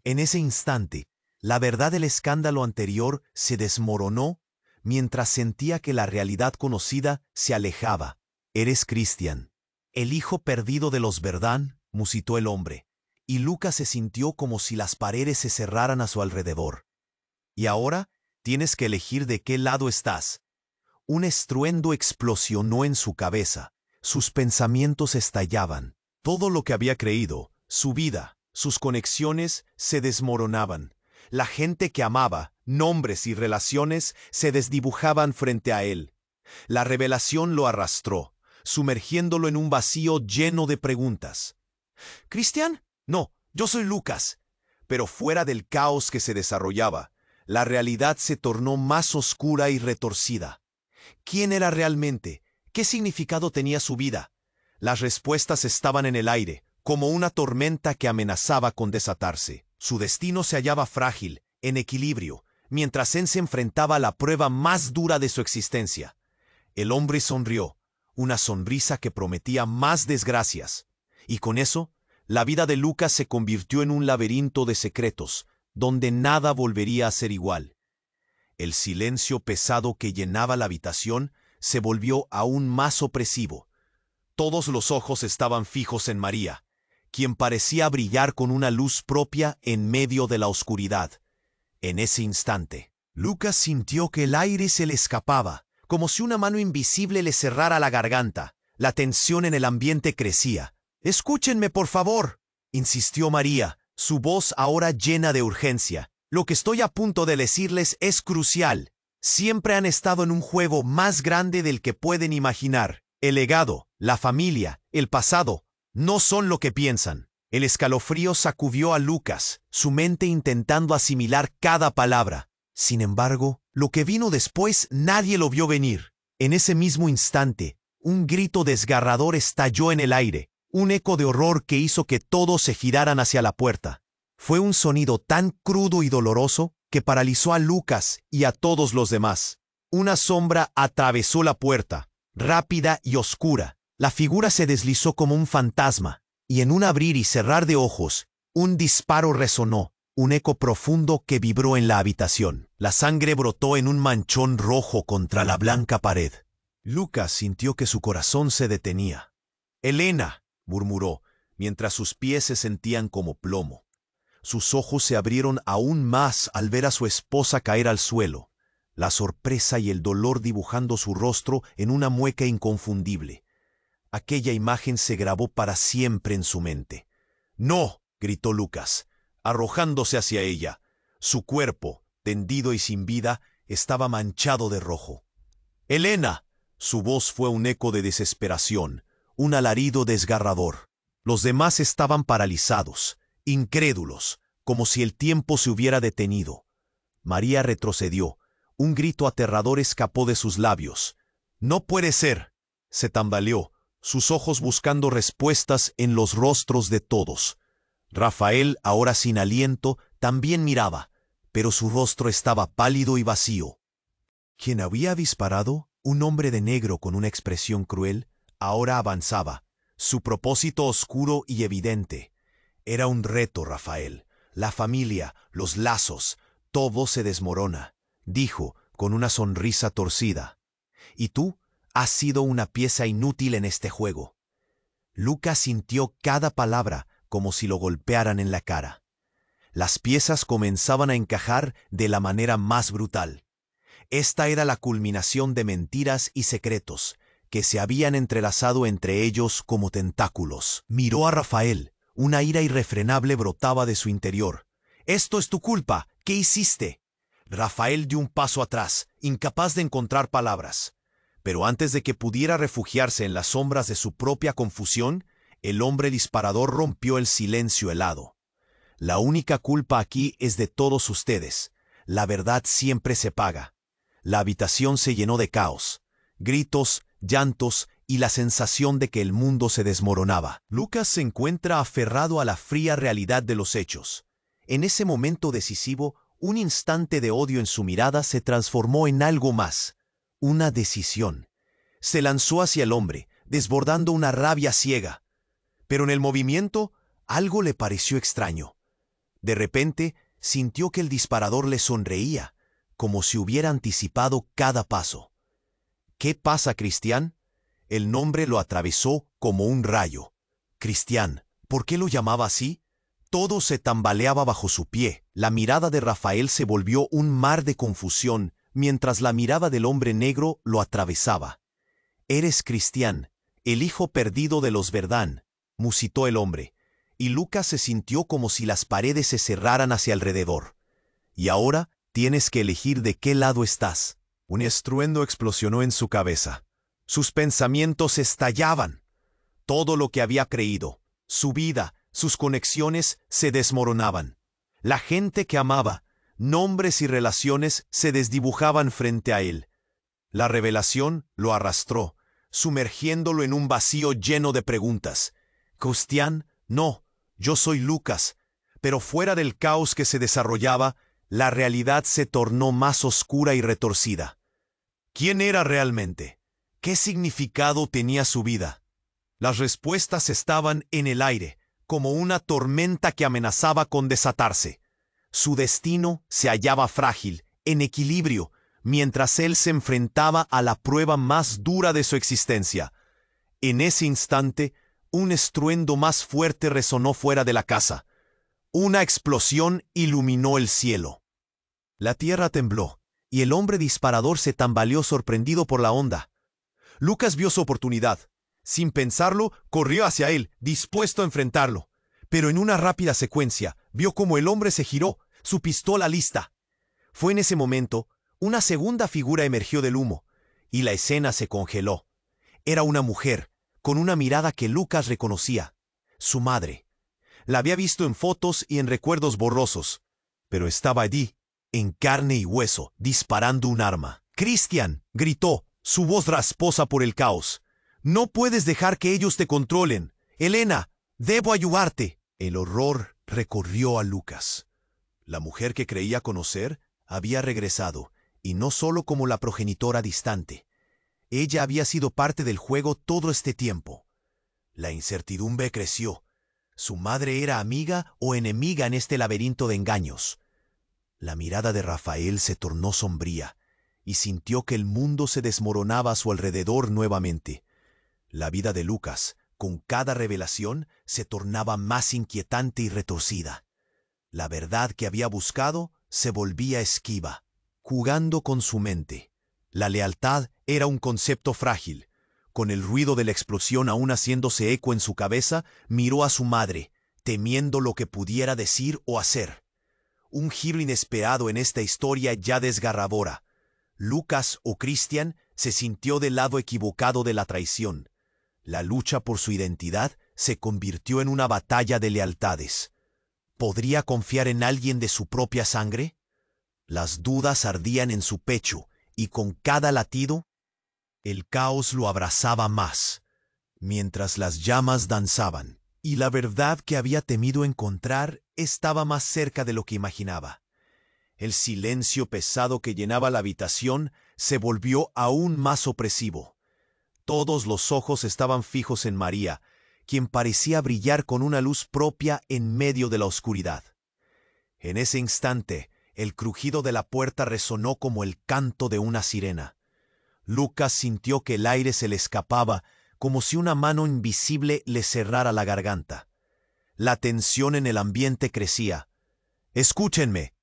En ese instante, la verdad del escándalo anterior se desmoronó mientras sentía que la realidad conocida se alejaba. «Eres Cristian, el hijo perdido de los Verdán», musitó el hombre, y Lucas se sintió como si las paredes se cerraran a su alrededor. «Y ahora tienes que elegir de qué lado estás». Un estruendo explosionó en su cabeza. Sus pensamientos estallaban. Todo lo que había creído, su vida, sus conexiones, se desmoronaban. La gente que amaba, nombres y relaciones se desdibujaban frente a él. La revelación lo arrastró, sumergiéndolo en un vacío lleno de preguntas. «¿Cristian? No, yo soy Lucas». Pero fuera del caos que se desarrollaba, la realidad se tornó más oscura y retorcida. ¿Quién era realmente? ¿Qué significado tenía su vida? Las respuestas estaban en el aire, como una tormenta que amenazaba con desatarse. Su destino se hallaba frágil, en equilibrio, mientras él se enfrentaba a la prueba más dura de su existencia. El hombre sonrió, una sonrisa que prometía más desgracias. Y con eso, la vida de Lucas se convirtió en un laberinto de secretos, donde nada volvería a ser igual. El silencio pesado que llenaba la habitación se volvió aún más opresivo. Todos los ojos estaban fijos en María, quien parecía brillar con una luz propia en medio de la oscuridad. En ese instante, Lucas sintió que el aire se le escapaba, como si una mano invisible le cerrara la garganta. La tensión en el ambiente crecía. «Escúchenme, por favor», insistió María, su voz ahora llena de urgencia. «Lo que estoy a punto de decirles es crucial. Siempre han estado en un juego más grande del que pueden imaginar. El legado, la familia, el pasado, no son lo que piensan». El escalofrío sacudió a Lucas, su mente intentando asimilar cada palabra. Sin embargo, lo que vino después nadie lo vio venir. En ese mismo instante, un grito desgarrador estalló en el aire, un eco de horror que hizo que todos se giraran hacia la puerta. Fue un sonido tan crudo y doloroso que paralizó a Lucas y a todos los demás. Una sombra atravesó la puerta, rápida y oscura. La figura se deslizó como un fantasma, y en un abrir y cerrar de ojos, un disparo resonó, un eco profundo que vibró en la habitación. La sangre brotó en un manchón rojo contra la blanca pared. Lucas sintió que su corazón se detenía. «Elena», murmuró, mientras sus pies se sentían como plomo. Sus ojos se abrieron aún más al ver a su esposa caer al suelo, la sorpresa y el dolor dibujando su rostro en una mueca inconfundible. Aquella imagen se grabó para siempre en su mente. «¡No!», gritó Lucas, arrojándose hacia ella. Su cuerpo, tendido y sin vida, estaba manchado de rojo. «¡Elena!». Su voz fue un eco de desesperación, un alarido desgarrador. Los demás estaban paralizados, incrédulos, como si el tiempo se hubiera detenido. María retrocedió. Un grito aterrador escapó de sus labios. «¡No puede ser!». Se tambaleó, sus ojos buscando respuestas en los rostros de todos. Rafael, ahora sin aliento, también miraba, pero su rostro estaba pálido y vacío. Quien había disparado, un hombre de negro con una expresión cruel, ahora avanzaba, su propósito oscuro y evidente. Era un reto, Rafael. La familia, los lazos, todo se desmorona, dijo, con una sonrisa torcida. Y tú has sido una pieza inútil en este juego. Lucas sintió cada palabra como si lo golpearan en la cara. Las piezas comenzaban a encajar de la manera más brutal. Esta era la culminación de mentiras y secretos que se habían entrelazado entre ellos como tentáculos. Miró a Rafael. Una ira irrefrenable brotaba de su interior. «¡Esto es tu culpa! ¿Qué hiciste?» Rafael dio un paso atrás, incapaz de encontrar palabras. Pero antes de que pudiera refugiarse en las sombras de su propia confusión, el hombre disparador rompió el silencio helado. «La única culpa aquí es de todos ustedes. La verdad siempre se paga». La habitación se llenó de caos, gritos, llantos y la sensación de que el mundo se desmoronaba. Lucas se encuentra aferrado a la fría realidad de los hechos. En ese momento decisivo, un instante de odio en su mirada se transformó en algo más, una decisión. Se lanzó hacia el hombre, desbordando una rabia ciega. Pero en el movimiento, algo le pareció extraño. De repente, sintió que el disparador le sonreía, como si hubiera anticipado cada paso. «¿Qué pasa, Cristian?» El nombre lo atravesó como un rayo. «Cristian, ¿por qué lo llamaba así?» Todo se tambaleaba bajo su pie. La mirada de Rafael se volvió un mar de confusión, mientras la mirada del hombre negro lo atravesaba. «Eres Cristian, el hijo perdido de los Verdán», musitó el hombre, y Lucas se sintió como si las paredes se cerraran hacia alrededor. «Y ahora tienes que elegir de qué lado estás». Un estruendo explosionó en su cabeza. Sus pensamientos estallaban. Todo lo que había creído, su vida, sus conexiones se desmoronaban. La gente que amaba, nombres y relaciones se desdibujaban frente a él. La revelación lo arrastró, sumergiéndolo en un vacío lleno de preguntas. «Cristian, no, yo soy Lucas». Pero fuera del caos que se desarrollaba, la realidad se tornó más oscura y retorcida. ¿Quién era realmente? ¿Qué significado tenía su vida? Las respuestas estaban en el aire, como una tormenta que amenazaba con desatarse. Su destino se hallaba frágil, en equilibrio, mientras él se enfrentaba a la prueba más dura de su existencia. En ese instante, un estruendo más fuerte resonó fuera de la casa. Una explosión iluminó el cielo. La tierra tembló, y el hombre disparador se tambaleó sorprendido por la onda. Lucas vio su oportunidad. Sin pensarlo, corrió hacia él, dispuesto a enfrentarlo. Pero en una rápida secuencia, vio cómo el hombre se giró, su pistola lista. Fue en ese momento, una segunda figura emergió del humo, y la escena se congeló. Era una mujer, con una mirada que Lucas reconocía. Su madre. La había visto en fotos y en recuerdos borrosos, pero estaba allí, en carne y hueso, disparando un arma. «Cristian», gritó, su voz rasposa por el caos. «No puedes dejar que ellos te controlen. Elena, debo ayudarte». El horror recorrió a Lucas. La mujer que creía conocer había regresado, y no solo como la progenitora distante. Ella había sido parte del juego todo este tiempo. La incertidumbre creció. ¿Su madre era amiga o enemiga en este laberinto de engaños? La mirada de Rafael se tornó sombría, y sintió que el mundo se desmoronaba a su alrededor nuevamente. La vida de Lucas, con cada revelación, se tornaba más inquietante y retorcida. La verdad que había buscado se volvía esquiva, jugando con su mente. La lealtad era un concepto frágil. Con el ruido de la explosión aún haciéndose eco en su cabeza, miró a su madre, temiendo lo que pudiera decir o hacer. Un giro inesperado en esta historia ya desgarradora. Lucas o Cristian se sintió del lado equivocado de la traición. La lucha por su identidad se convirtió en una batalla de lealtades. ¿Podría confiar en alguien de su propia sangre? Las dudas ardían en su pecho, y con cada latido, el caos lo abrazaba más. mientras las llamas danzaban, y la verdad que había temido encontrar estaba más cerca de lo que imaginaba. El silencio pesado que llenaba la habitación se volvió aún más opresivo. Todos los ojos estaban fijos en María, quien parecía brillar con una luz propia en medio de la oscuridad. En ese instante, el crujido de la puerta resonó como el canto de una sirena. Lucas sintió que el aire se le escapaba, como si una mano invisible le cerrara la garganta. La tensión en el ambiente crecía. «Escúchenme».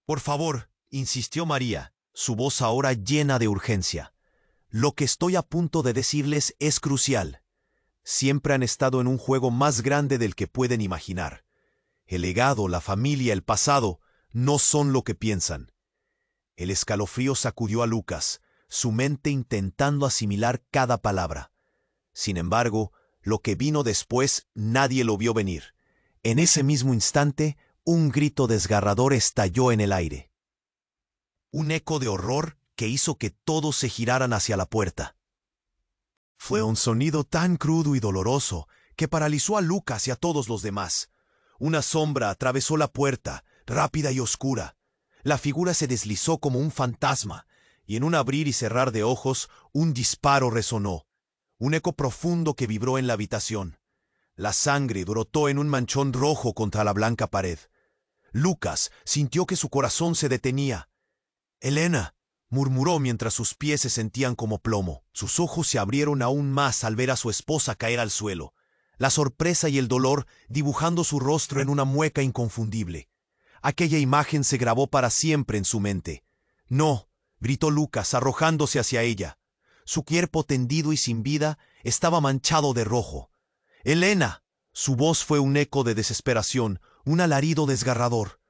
«Por favor», insistió María, su voz ahora llena de urgencia. «Lo que estoy a punto de decirles es crucial. Siempre han estado en un juego más grande del que pueden imaginar. El legado, la familia, el pasado, no son lo que piensan». El escalofrío sacudió a Lucas, su mente intentando asimilar cada palabra. Sin embargo, lo que vino después nadie lo vio venir. En ese mismo instante, un grito desgarrador estalló en el aire. Un eco de horror que hizo que todos se giraran hacia la puerta. Fue un sonido tan crudo y doloroso que paralizó a Lucas y a todos los demás. Una sombra atravesó la puerta, rápida y oscura. La figura se deslizó como un fantasma, y en un abrir y cerrar de ojos, un disparo resonó. Un eco profundo que vibró en la habitación. La sangre brotó en un manchón rojo contra la blanca pared. Lucas sintió que su corazón se detenía. «Elena», murmuró mientras sus pies se sentían como plomo. Sus ojos se abrieron aún más al ver a su esposa caer al suelo, la sorpresa y el dolor dibujando su rostro en una mueca inconfundible. Aquella imagen se grabó para siempre en su mente. «No», gritó Lucas, arrojándose hacia ella. Su cuerpo tendido y sin vida estaba manchado de rojo. «Elena». Su voz fue un eco de desesperación, un alarido desgarrador.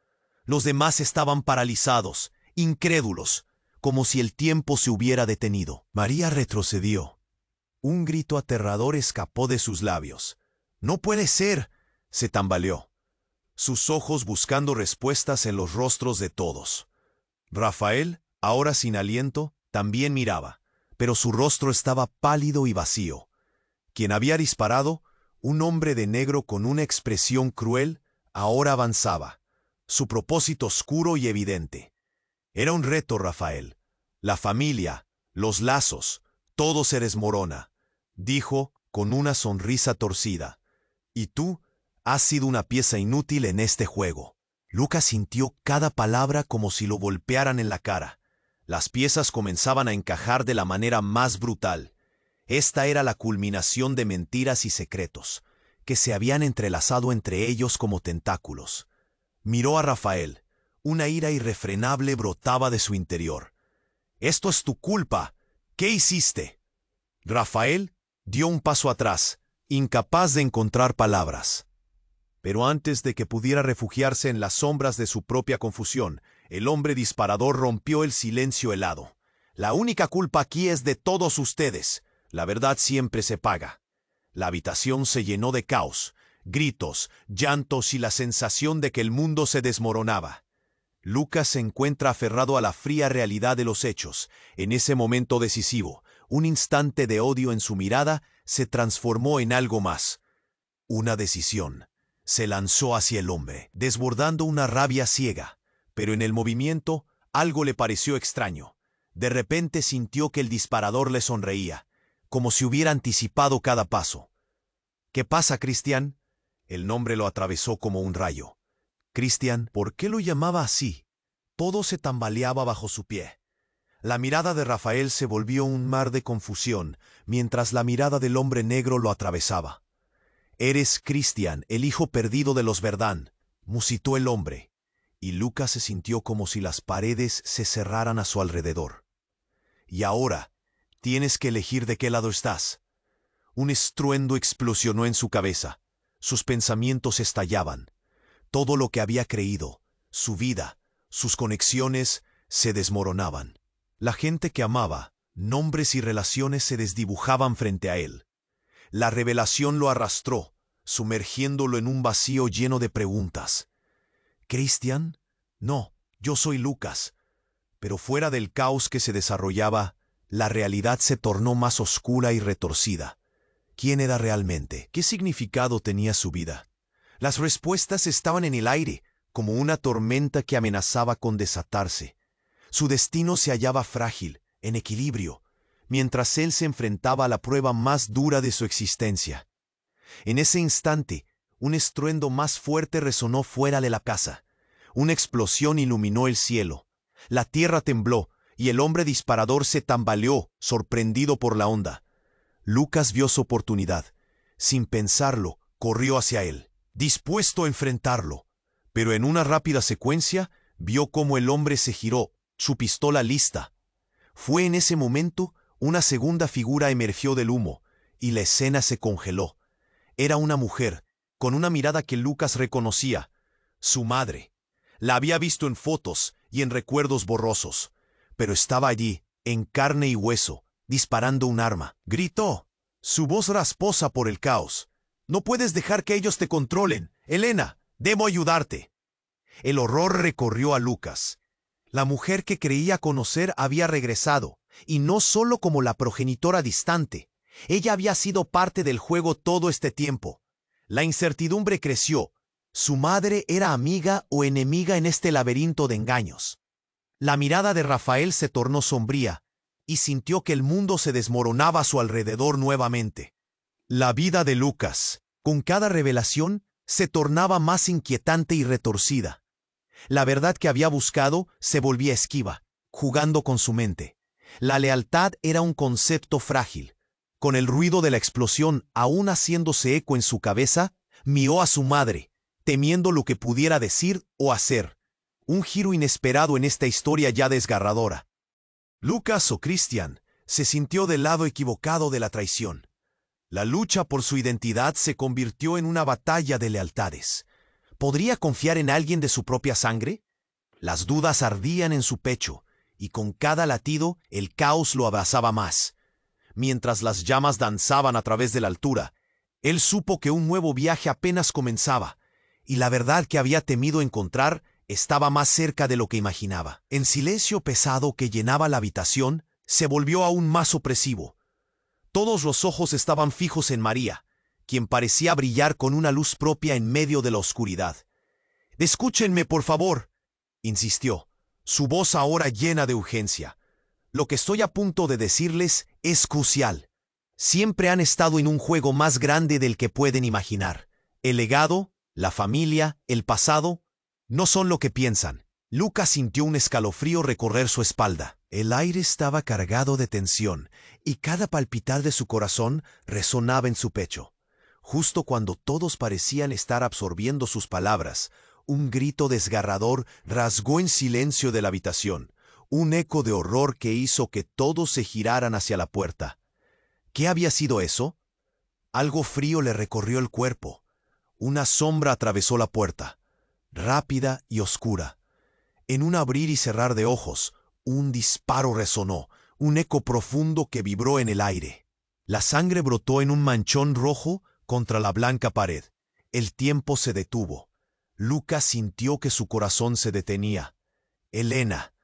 Los demás estaban paralizados, incrédulos, como si el tiempo se hubiera detenido. María retrocedió. Un grito aterrador escapó de sus labios. «¡No puede ser!», se tambaleó, sus ojos buscando respuestas en los rostros de todos. Rafael, ahora sin aliento, también miraba, pero su rostro estaba pálido y vacío. Quien había disparado, un hombre de negro con una expresión cruel, ahora avanzaba, su propósito oscuro y evidente. Era un reto, Rafael. La familia, los lazos, todo se desmorona, dijo con una sonrisa torcida. Y tú has sido una pieza inútil en este juego. Lucas sintió cada palabra como si lo golpearan en la cara. Las piezas comenzaban a encajar de la manera más brutal. Esta era la culminación de mentiras y secretos, que se habían entrelazado entre ellos como tentáculos. Miró a Rafael. Una ira irrefrenable brotaba de su interior. «Esto es tu culpa. ¿Qué hiciste?». Rafael dio un paso atrás, incapaz de encontrar palabras. Pero antes de que pudiera refugiarse en las sombras de su propia confusión, el hombre disparador rompió el silencio helado. «La única culpa aquí es de todos ustedes. La verdad siempre se paga». La habitación se llenó de caos, gritos, llantos y la sensación de que el mundo se desmoronaba. Lucas se encuentra aferrado a la fría realidad de los hechos. En ese momento decisivo, un instante de odio en su mirada se transformó en algo más. Una decisión. Se lanzó hacia el hombre, desbordando una rabia ciega. Pero en el movimiento, algo le pareció extraño. De repente sintió que el disparador le sonreía, como si hubiera anticipado cada paso. «¿Qué pasa, Cristian?». El nombre lo atravesó como un rayo. Cristian, ¿por qué lo llamaba así? Todo se tambaleaba bajo su pie. La mirada de Rafael se volvió un mar de confusión, mientras la mirada del hombre negro lo atravesaba. «Eres Cristian, el hijo perdido de los Verdán», musitó el hombre, y Lucas se sintió como si las paredes se cerraran a su alrededor. «Y ahora, tienes que elegir de qué lado estás». Un estruendo explosionó en su cabeza. Sus pensamientos estallaban. Todo lo que había creído, su vida, sus conexiones, se desmoronaban. La gente que amaba, nombres y relaciones se desdibujaban frente a él. La revelación lo arrastró, sumergiéndolo en un vacío lleno de preguntas. «¿Cristian? No, yo soy Lucas». Pero fuera del caos que se desarrollaba, la realidad se tornó más oscura y retorcida. ¿Quién era realmente? ¿Qué significado tenía su vida? Las respuestas estaban en el aire, como una tormenta que amenazaba con desatarse. Su destino se hallaba frágil, en equilibrio, mientras él se enfrentaba a la prueba más dura de su existencia. En ese instante, un estruendo más fuerte resonó fuera de la casa. Una explosión iluminó el cielo. La tierra tembló, y el hombre disparador se tambaleó, sorprendido por la onda. Lucas vio su oportunidad. Sin pensarlo, corrió hacia él, dispuesto a enfrentarlo. Pero en una rápida secuencia, vio cómo el hombre se giró, su pistola lista. Fue en ese momento, una segunda figura emergió del humo, y la escena se congeló. Era una mujer, con una mirada que Lucas reconocía. Su madre. La había visto en fotos y en recuerdos borrosos, pero estaba allí, en carne y hueso, disparando un arma. Gritó, su voz rasposa por el caos. «No puedes dejar que ellos te controlen. Elena, debo ayudarte». El horror recorrió a Lucas. La mujer que creía conocer había regresado, y no solo como la progenitora distante. Ella había sido parte del juego todo este tiempo. La incertidumbre creció. ¿Su madre era amiga o enemiga en este laberinto de engaños? La mirada de Rafael se tornó sombría, y sintió que el mundo se desmoronaba a su alrededor nuevamente. La vida de Lucas, con cada revelación, se tornaba más inquietante y retorcida. La verdad que había buscado se volvía esquiva, jugando con su mente. La lealtad era un concepto frágil. Con el ruido de la explosión aún haciéndose eco en su cabeza, miró a su madre, temiendo lo que pudiera decir o hacer. Un giro inesperado en esta historia ya desgarradora. Lucas o Christian se sintió del lado equivocado de la traición. La lucha por su identidad se convirtió en una batalla de lealtades. ¿Podría confiar en alguien de su propia sangre? Las dudas ardían en su pecho, y con cada latido el caos lo abrazaba más. Mientras las llamas danzaban a través de la altura, él supo que un nuevo viaje apenas comenzaba, y la verdad que había temido encontrar estaba más cerca de lo que imaginaba. El silencio pesado que llenaba la habitación se volvió aún más opresivo. Todos los ojos estaban fijos en María, quien parecía brillar con una luz propia en medio de la oscuridad. «Escúchenme, por favor», insistió, su voz ahora llena de urgencia. «Lo que estoy a punto de decirles es crucial. Siempre han estado en un juego más grande del que pueden imaginar. El legado, la familia, el pasado, no son lo que piensan». Lucas sintió un escalofrío recorrer su espalda. El aire estaba cargado de tensión, y cada palpitar de su corazón resonaba en su pecho. Justo cuando todos parecían estar absorbiendo sus palabras, un grito desgarrador rasgó en silencio de la habitación, un eco de horror que hizo que todos se giraran hacia la puerta. ¿Qué había sido eso? Algo frío le recorrió el cuerpo. Una sombra atravesó la puerta, rápida y oscura. En un abrir y cerrar de ojos, un disparo resonó, un eco profundo que vibró en el aire. La sangre brotó en un manchón rojo contra la blanca pared. El tiempo se detuvo. Lucas sintió que su corazón se detenía. «Elena»,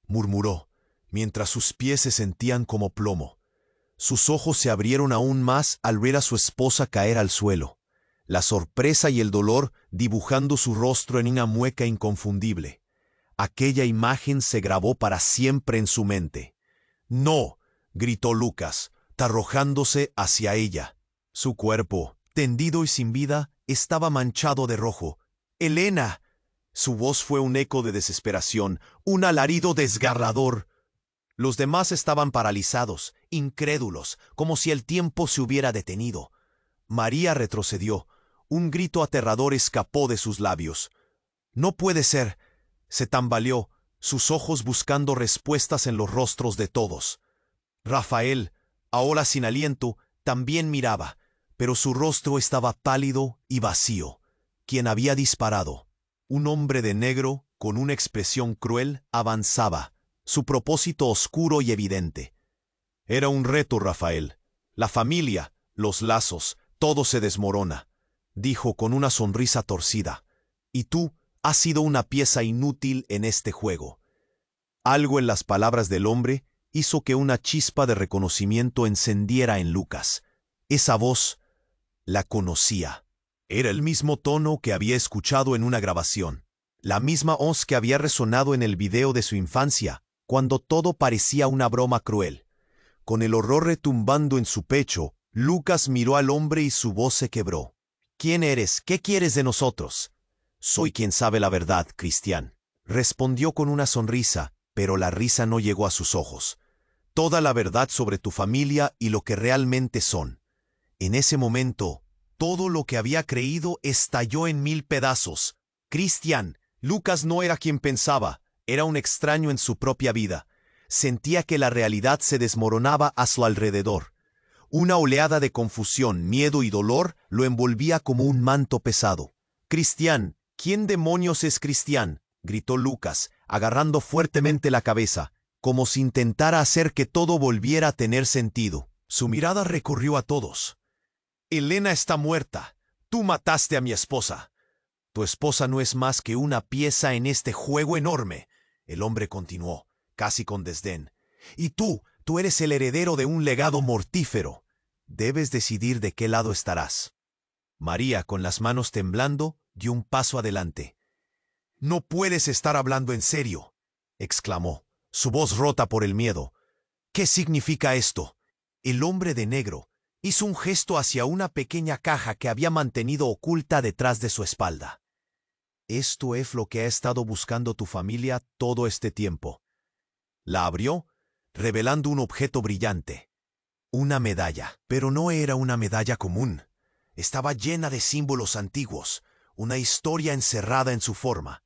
murmuró, mientras sus pies se sentían como plomo. Sus ojos se abrieron aún más al ver a su esposa caer al suelo, la sorpresa y el dolor dibujando su rostro en una mueca inconfundible. Aquella imagen se grabó para siempre en su mente. «No», gritó Lucas, arrojándose hacia ella. Su cuerpo, tendido y sin vida, estaba manchado de rojo. «¡Elena!». Su voz fue un eco de desesperación, un alarido desgarrador. Los demás estaban paralizados, incrédulos, como si el tiempo se hubiera detenido. María retrocedió. Un grito aterrador escapó de sus labios. «¡No puede ser!». Se tambaleó, sus ojos buscando respuestas en los rostros de todos. Rafael, ahora sin aliento, también miraba, pero su rostro estaba pálido y vacío. Quien había disparado, un hombre de negro con una expresión cruel, avanzaba, su propósito oscuro y evidente. Era un reto, Rafael. La familia, los lazos, todo se desmorona, dijo con una sonrisa torcida. Y tú has sido una pieza inútil en este juego. Algo en las palabras del hombre hizo que una chispa de reconocimiento encendiera en Lucas. Esa voz la conocía. Era el mismo tono que había escuchado en una grabación. La misma voz que había resonado en el video de su infancia, cuando todo parecía una broma cruel. Con el horror retumbando en su pecho, Lucas miró al hombre y su voz se quebró. «¿Quién eres? ¿Qué quieres de nosotros?» «Soy quien sabe la verdad, Cristian», respondió con una sonrisa, pero la risa no llegó a sus ojos. «Toda la verdad sobre tu familia y lo que realmente son». En ese momento, todo lo que había creído estalló en 1000 pedazos. Cristian, Lucas no era quien pensaba, era un extraño en su propia vida. Sentía que la realidad se desmoronaba a su alrededor. Una oleada de confusión, miedo y dolor lo envolvía como un manto pesado. «Cristian, ¿quién demonios es Cristian?», gritó Lucas, agarrando fuertemente la cabeza, como si intentara hacer que todo volviera a tener sentido. Su mirada recorrió a todos. «Elena está muerta. Tú mataste a mi esposa. Tu esposa no es más que una pieza en este juego enorme», el hombre continuó, casi con desdén. «Y tú eres el heredero de un legado mortífero. Debes decidir de qué lado estarás». María, con las manos temblando, dio un paso adelante. «No puedes estar hablando en serio», exclamó, su voz rota por el miedo. «¿Qué significa esto?» El hombre de negro hizo un gesto hacia una pequeña caja que había mantenido oculta detrás de su espalda. «Esto es lo que ha estado buscando tu familia todo este tiempo». La abrió, revelando un objeto brillante. Una medalla, pero no era una medalla común. Estaba llena de símbolos antiguos, una historia encerrada en su forma.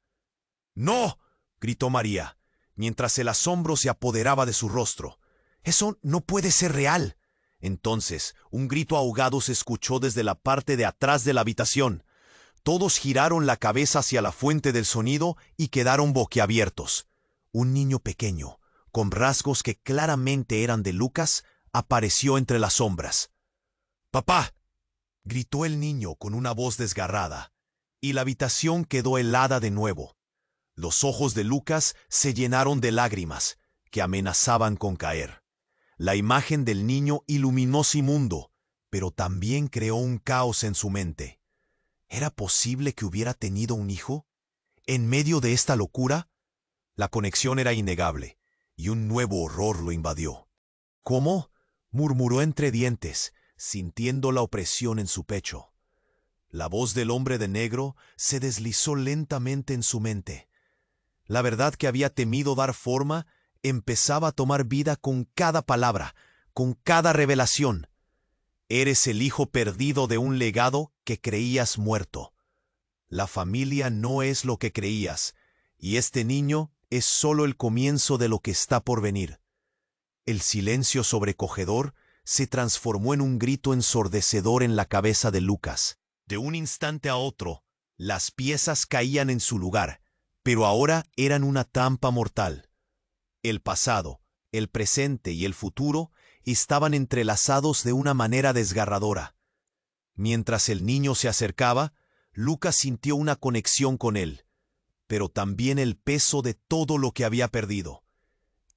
«¡No!», gritó María, mientras el asombro se apoderaba de su rostro. «Eso no puede ser real». Entonces, un grito ahogado se escuchó desde la parte de atrás de la habitación. Todos giraron la cabeza hacia la fuente del sonido y quedaron boquiabiertos. Un niño pequeño, con rasgos que claramente eran de Lucas, apareció entre las sombras. «¡Papá!», gritó el niño con una voz desgarrada, y la habitación quedó helada de nuevo. Los ojos de Lucas se llenaron de lágrimas, que amenazaban con caer. La imagen del niño iluminó su mundo, pero también creó un caos en su mente. ¿Era posible que hubiera tenido un hijo? ¿En medio de esta locura? La conexión era innegable, y un nuevo horror lo invadió. «¿Cómo?», murmuró entre dientes, sintiendo la opresión en su pecho. La voz del hombre de negro se deslizó lentamente en su mente. La verdad que había temido dar forma empezaba a tomar vida con cada palabra, con cada revelación. «Eres el hijo perdido de un legado que creías muerto. La familia no es lo que creías, y este niño es solo el comienzo de lo que está por venir». El silencio sobrecogedor se transformó en un grito ensordecedor en la cabeza de Lucas. De un instante a otro, las piezas caían en su lugar, pero ahora eran una trampa mortal. El pasado, el presente y el futuro estaban entrelazados de una manera desgarradora. Mientras el niño se acercaba, Lucas sintió una conexión con él, pero también el peso de todo lo que había perdido.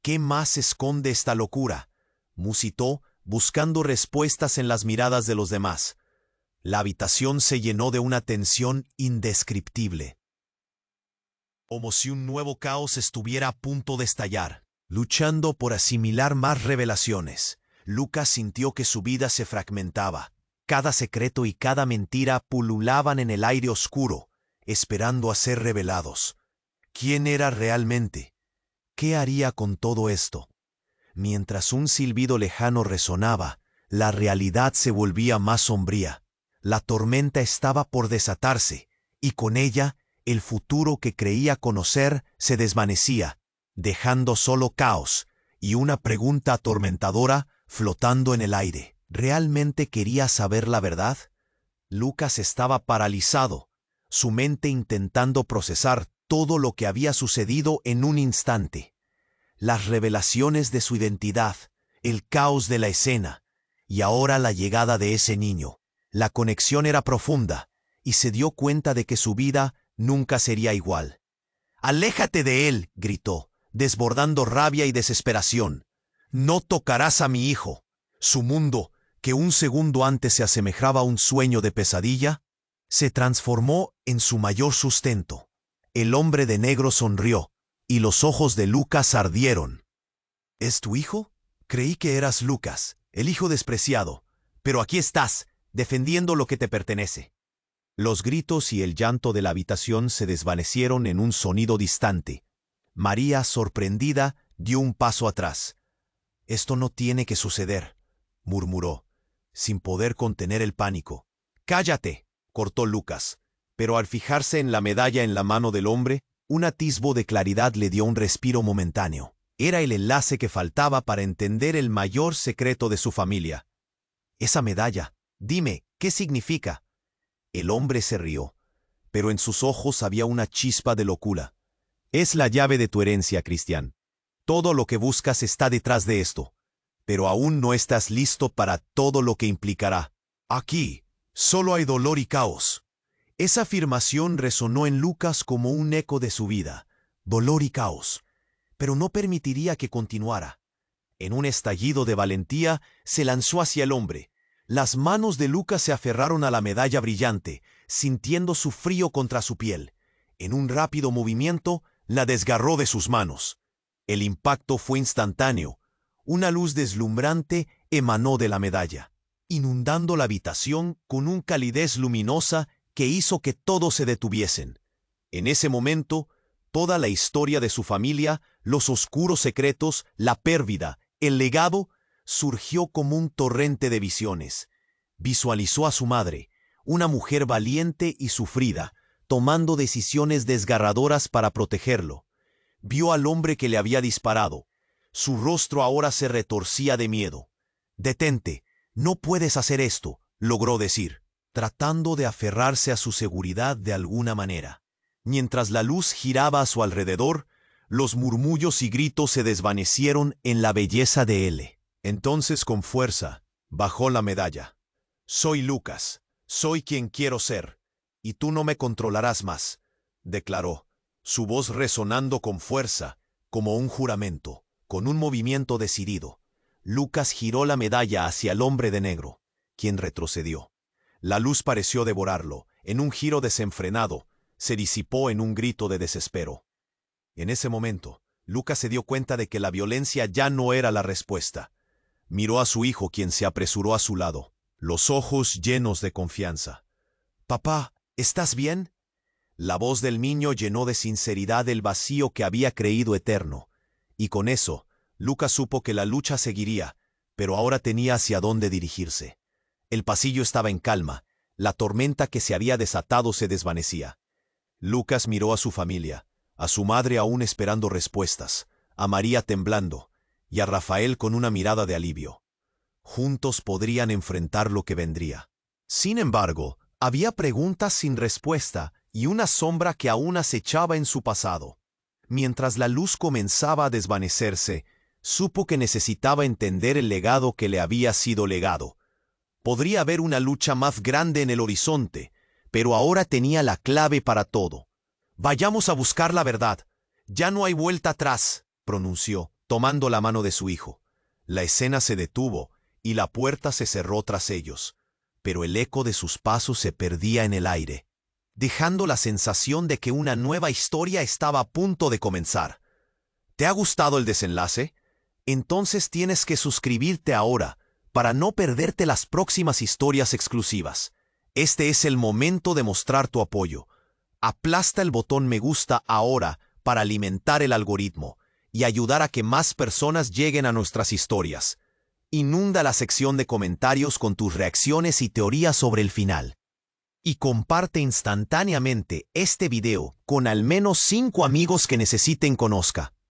«¿Qué más esconde esta locura?», musitó, buscando respuestas en las miradas de los demás. La habitación se llenó de una tensión indescriptible. Como si un nuevo caos estuviera a punto de estallar. Luchando por asimilar más revelaciones, Lucas sintió que su vida se fragmentaba. Cada secreto y cada mentira pululaban en el aire oscuro, esperando a ser revelados. ¿Quién era realmente? ¿Qué haría con todo esto? Mientras un silbido lejano resonaba, la realidad se volvía más sombría. La tormenta estaba por desatarse, y con ella el futuro que creía conocer se desvanecía, dejando solo caos y una pregunta atormentadora flotando en el aire. ¿Realmente quería saber la verdad? Lucas estaba paralizado, su mente intentando procesar todo lo que había sucedido en un instante. Las revelaciones de su identidad, el caos de la escena, y ahora la llegada de ese niño. La conexión era profunda, y se dio cuenta de que su vida nunca sería igual. «¡Aléjate de él!», gritó, desbordando rabia y desesperación. No tocarás a mi hijo. Su mundo, que un segundo antes se asemejaba a un sueño de pesadilla, se transformó en su mayor sustento. El hombre de negro sonrió, y los ojos de Lucas ardieron. ¿Es tu hijo? Creí que eras Lucas, el hijo despreciado, pero aquí estás, defendiendo lo que te pertenece. Los gritos y el llanto de la habitación se desvanecieron en un sonido distante. María, sorprendida, dio un paso atrás. «Esto no tiene que suceder», murmuró, sin poder contener el pánico. «¡Cállate!», cortó Lucas, pero al fijarse en la medalla en la mano del hombre, un atisbo de claridad le dio un respiro momentáneo. Era el enlace que faltaba para entender el mayor secreto de su familia. «Esa medalla, dime, ¿qué significa?». El hombre se rió, pero en sus ojos había una chispa de locura. «Es la llave de tu herencia, Cristian. Todo lo que buscas está detrás de esto, pero aún no estás listo para todo lo que implicará. Aquí solo hay dolor y caos». Esa afirmación resonó en Lucas como un eco de su vida. Dolor y caos. Pero no permitiría que continuara. En un estallido de valentía, se lanzó hacia el hombre. Las manos de Lucas se aferraron a la medalla brillante, sintiendo su frío contra su piel. En un rápido movimiento, la desgarró de sus manos. El impacto fue instantáneo. Una luz deslumbrante emanó de la medalla, inundando la habitación con una calidez luminosa que hizo que todos se detuviesen. En ese momento, toda la historia de su familia, los oscuros secretos, la pérdida, el legado, surgió como un torrente de visiones. Visualizó a su madre, una mujer valiente y sufrida, tomando decisiones desgarradoras para protegerlo. Vio al hombre que le había disparado. Su rostro ahora se retorcía de miedo. «Detente, no puedes hacer esto», logró decir, tratando de aferrarse a su seguridad de alguna manera. Mientras la luz giraba a su alrededor, los murmullos y gritos se desvanecieron en la belleza de él. Entonces, con fuerza, bajó la medalla. «Soy Lucas, soy quien quiero ser, y tú no me controlarás más», declaró, su voz resonando con fuerza, como un juramento. Con un movimiento decidido, Lucas giró la medalla hacia el hombre de negro, quien retrocedió. La luz pareció devorarlo. En un giro desenfrenado, se disipó en un grito de desespero. En ese momento, Lucas se dio cuenta de que la violencia ya no era la respuesta. Miró a su hijo, quien se apresuró a su lado, los ojos llenos de confianza. «Papá, ¿estás bien?». La voz del niño llenó de sinceridad el vacío que había creído eterno. Y con eso, Lucas supo que la lucha seguiría, pero ahora tenía hacia dónde dirigirse. El pasillo estaba en calma, la tormenta que se había desatado se desvanecía. Lucas miró a su familia, a su madre aún esperando respuestas, a María temblando, y a Rafael con una mirada de alivio. Juntos podrían enfrentar lo que vendría. Sin embargo, había preguntas sin respuesta y una sombra que aún acechaba en su pasado. Mientras la luz comenzaba a desvanecerse, supo que necesitaba entender el legado que le había sido legado. Podría haber una lucha más grande en el horizonte, pero ahora tenía la clave para todo. «Vayamos a buscar la verdad. Ya no hay vuelta atrás», pronunció, tomando la mano de su hijo. La escena se detuvo y la puerta se cerró tras ellos, pero el eco de sus pasos se perdía en el aire, dejando la sensación de que una nueva historia estaba a punto de comenzar. ¿Te ha gustado el desenlace? Entonces tienes que suscribirte ahora para no perderte las próximas historias exclusivas. Este es el momento de mostrar tu apoyo. Aplasta el botón me gusta ahora para alimentar el algoritmo y ayudar a que más personas lleguen a nuestras historias. Inunda la sección de comentarios con tus reacciones y teorías sobre el final. Y comparte instantáneamente este video con al menos 5 amigos que necesiten conozca.